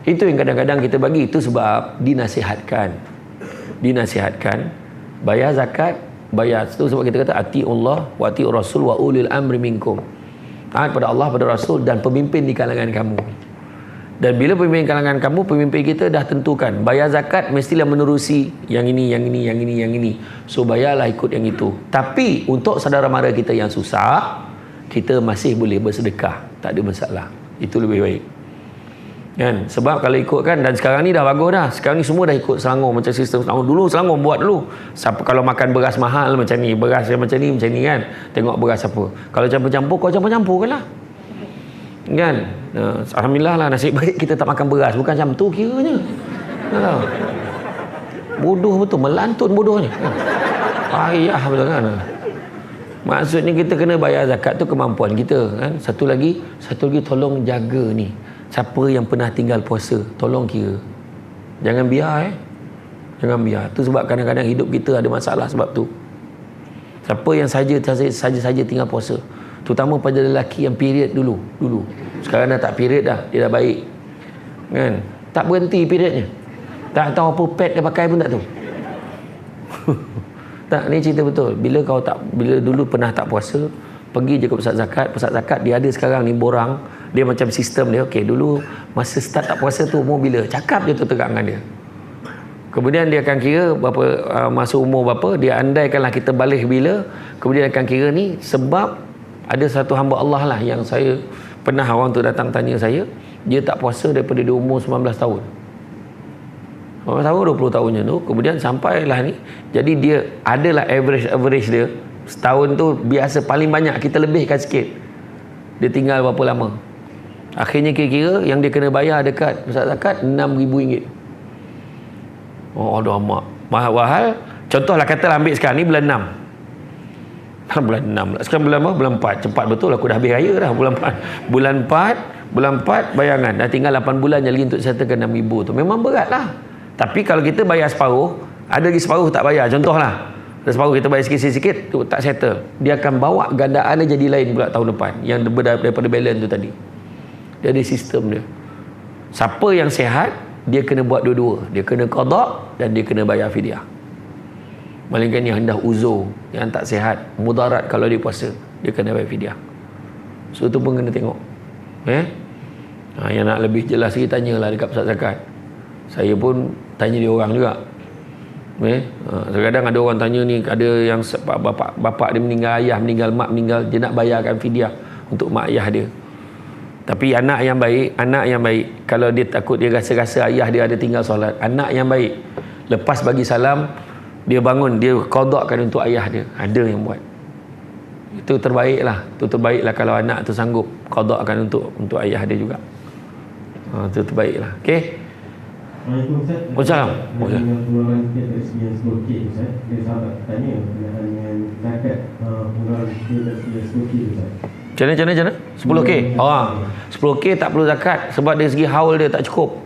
Itu yang kadang-kadang kita bagi. Itu sebab dinasihatkan bayar zakat, bayar. Itu sebab kita kata atiullah wa atiur rasul wa ulil amri minkum. Taat pada Allah, pada Rasul dan pemimpin di kalangan kamu. Dan bila pemimpin kalangan kamu, pemimpin kita dah tentukan bayar zakat mestilah menerusi yang ini. So bayarlah ikut yang itu. Tapi untuk saudara mara kita yang susah, kita masih boleh bersedekah, tak ada masalah. Itu lebih baik. Kan? Sebab kalau ikutkan, dan sekarang ni dah bagus dah. Sekarang ni semua dah ikut Selangor macam sistem Selangor. Dulu Selangor buat dulu. Siapa kalau makan beras mahal macam ni, beras yang macam ni kan. Tengok beras apa. Kalau campur-campur, kau campur-campur kan lah. Kan? Alhamdulillah lah, nasib baik kita tak makan beras. Bukan macam tu kiranya. Bodoh betul, melantun bodohnya. Payah betul kan. Maksudnya kita kena bayar zakat tu kemampuan kita kan. Satu lagi tolong jaga ni. Siapa yang pernah tinggal puasa, tolong kira. Jangan biar Jangan biar. Tu sebab kadang-kadang hidup kita ada masalah sebab tu. Siapa yang saja tinggal puasa, terutama pada lelaki yang period dulu. Sekarang dah tak period dah, dia dah baik. Kan? Tak berhenti periodnya. Tak tahu apa pad dia pakai pun tak tahu. Tak, ni cerita betul. Bila dulu pernah tak puasa, pergi je ke pusat zakat dia ada sekarang ni borang. Dia macam sistem dia, okey, dulu masa start tak puasa tu umur bila, cakap je tu terang dengan dia. Kemudian dia akan kira berapa masa umur berapa, dia andaikanlah kita balik bila, kemudian akan kira ni. Sebab ada satu hamba Allah lah yang saya pernah orang tu datang tanya saya, dia tak puasa daripada dia umur 19 tahun. 19 tahun 20 tahunnya tu, kemudian sampailah ni. Jadi dia adalah average dia setahun tu biasa paling banyak kita lebihkan sikit. Dia tinggal berapa lama. Akhirnya kira-kira yang dia kena bayar dekat pusat zakat RM6,000. Oh, aduh amat. Mahal. Contohlah katalah ambil sekarang ni bulan 6. Bulan 6 sekarang bulan apa? Bulan 4. Cepat betul, aku dah habis raya dah bulan 4. Bulan 4 bayangan dah tinggal 8 bulan je lagi untuk settlekan RM6,000 tu. Memang berat lah. Tapi kalau kita bayar separuh, ada lagi separuh tak bayar. Contohlah, ada separuh kita bayar sikit-sikit tu tak settle. Dia akan bawa gandaan dia jadi lain pula tahun depan. Yang daripada balance tu tadi. Dia ada sistem dia. Siapa yang sihat, dia kena buat dua-dua. Dia kena qada dan dia kena bayar fidyah. Malingkan yang hendak uzur, yang tak sihat, mudarat kalau dia puasa, dia kena bayar fidyah. So tu pun kena tengok. Yang nak lebih jelas lagi, tanyalah dekat pusat zakat. Saya pun tanya dia orang juga. Kadang-kadang ada orang tanya ni, ada yang bapak dia meninggal, ayah meninggal, mak meninggal, dia nak bayarkan fidyah untuk mak ayah dia. Tapi anak yang baik, kalau dia takut dia rasa-rasa ayah dia ada tinggal solat, anak yang baik, lepas bagi salam, dia bangun, dia qadakkan untuk ayah dia. Ada yang buat. Itu terbaik lah. Itu terbaik lah kalau anak tu sanggup qadakkan untuk ayah dia juga. Itu terbaik lah. Okey. Waalaikumsalam. Waalaikumsalam. Dengan pengeluaran kita dari segi yang 10K Ustaz, dia sahabat tanya berkenaan dengan zakat pengeluaran kita dari segi yang 10K Ustaz. Macam mana? 10K? 10K tak perlu zakat sebab dari segi haul dia tak cukup.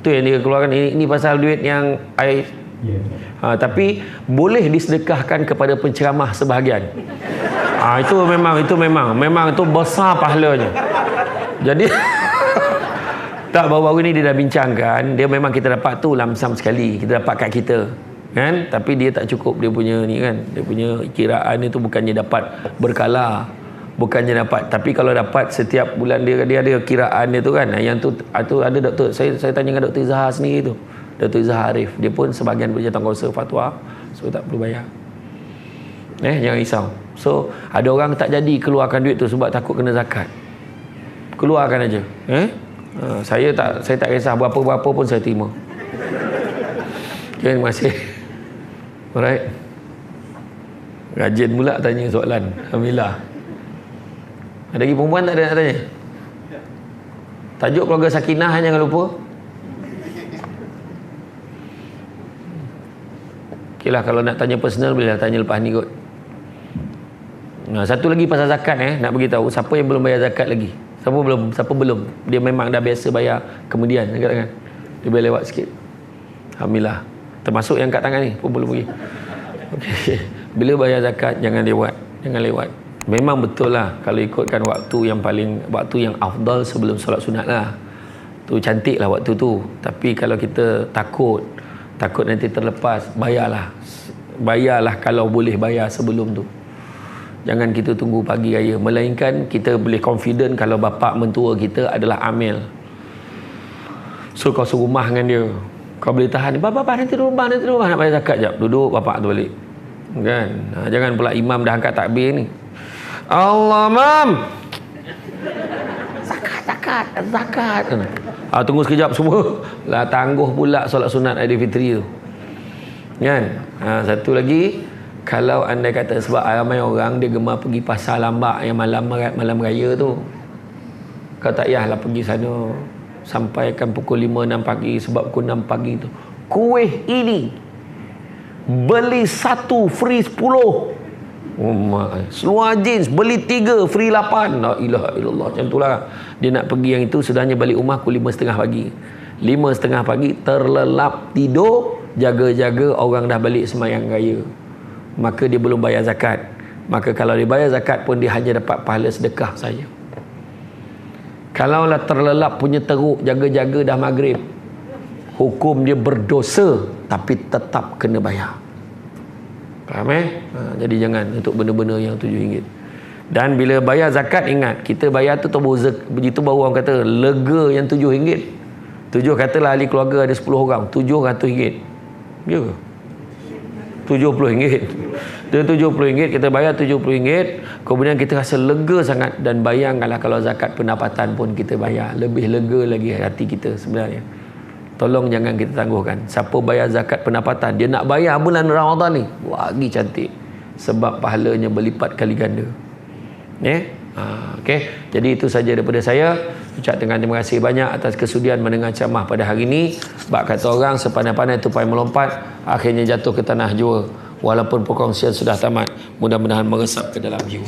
Itu yang dia keluarkan. Ini pasal duit yang tapi boleh disedekahkan kepada penceramah sebahagian. Itu memang itu besar pahalanya. Jadi tak, baru-baru ni dia dah bincangkan, dia memang kita dapat tu lamsam sekali, kita dapat kat kita kan, tapi dia tak cukup dia punya ni kan, dia punya kiraan itu bukannya dapat berkala, bukannya dapat, tapi kalau dapat setiap bulan dia ada kiraan dia tu kan. Yang tu ada doktor, saya tanya dengan Dr. Izhar sendiri tu, Dr. Izhar Arif, dia pun sebahagian berjawatangkuasa fatwa, so tak perlu bayar. Jangan risau. So ada orang tak jadi keluarkan duit tu sebab takut kena zakat, keluarkan aja. Saya tak kisah berapa-berapa pun saya terima. Okay, terima kasih. Alright. Rajin pula tanya soalan. Alhamdulillah. Ada lagi perempuan tak ada nak tanya? Tajuk keluarga Sakinah jangan lupa. Okay lah, kalau nak tanya personal boleh lah tanya lepas ni kot. Satu lagi pasal zakat nak beritahu siapa yang belum bayar zakat lagi. Siapa belum? Dia memang dah biasa bayar kemudian angkat tangan. Dia boleh lewat sikit. Alhamdulillah. Termasuk yang kat tangan ni pun belum pergi. Okey. Bila bayar zakat jangan lewat. Memang betul lah kalau ikutkan waktu yang afdal sebelum solat sunat lah. Tu cantik lah waktu tu. Tapi kalau kita takut nanti terlepas, bayarlah kalau boleh bayar sebelum tu. Jangan kita tunggu pagi raya. Melainkan kita boleh confident kalau bapa mentua kita adalah amil. So kau suruh rumah dengan dia. Kau boleh tahan. Bapa nanti rumah nak bayar zakat jap. Duduk bapa tu balik. Kan? Jangan pula imam dah angkat takbir ni. Allah mam. Zakat. Tunggu sekejap semua. Lah tangguh pula solat sunat Aidilfitri tu. Kan? Satu lagi, kalau anda kata sebab ramai orang dia gemar pergi pasar lambak yang malam raya tu, kau tak payahlah pergi sana sampaikan pukul 5-6 pagi, sebab pukul 6 pagi tu kuih ini beli 1 free 10. Seluar jeans beli 3 free 8. La ilaha illallah. Macam itulah dia nak pergi yang itu, sudahnya balik rumah pukul 5.30 pagi. 5.30 pagi terlelap tidur, jaga-jaga orang dah balik sembahyang raya, maka dia belum bayar zakat. Maka kalau dia bayar zakat pun dia hanya dapat pahala sedekah saja. Kalaulah terlelap punya teruk, jaga-jaga dah maghrib, hukum dia berdosa tapi tetap kena bayar. Faham jadi jangan untuk benda-benda yang RM7. Dan bila bayar zakat, ingat kita bayar tu begitu baru orang kata lega yang RM7. 7 katalah ahli keluarga ada 10 orang, RM700. Ya ke? RM70. Dia RM70, kita bayar RM70, kemudian kita rasa lega sangat. Dan bayangkanlah kalau zakat pendapatan pun kita bayar, lebih lega lagi hati kita sebenarnya. Tolong jangan kita tangguhkan. Siapa bayar zakat pendapatan, dia nak bayar bulan Ramadan ni, lagi cantik, sebab pahalanya berlipat kali ganda. Okey. Jadi itu saja daripada saya. Ucapkan terima kasih banyak atas kesudian mendengar ceramah pada hari ini. Bak kata orang, sepandai-pandai tupai melompat, akhirnya jatuh ke tanah jua. Walaupun perkongsian sudah tamat, mudah-mudahan meresap ke dalam jiwa.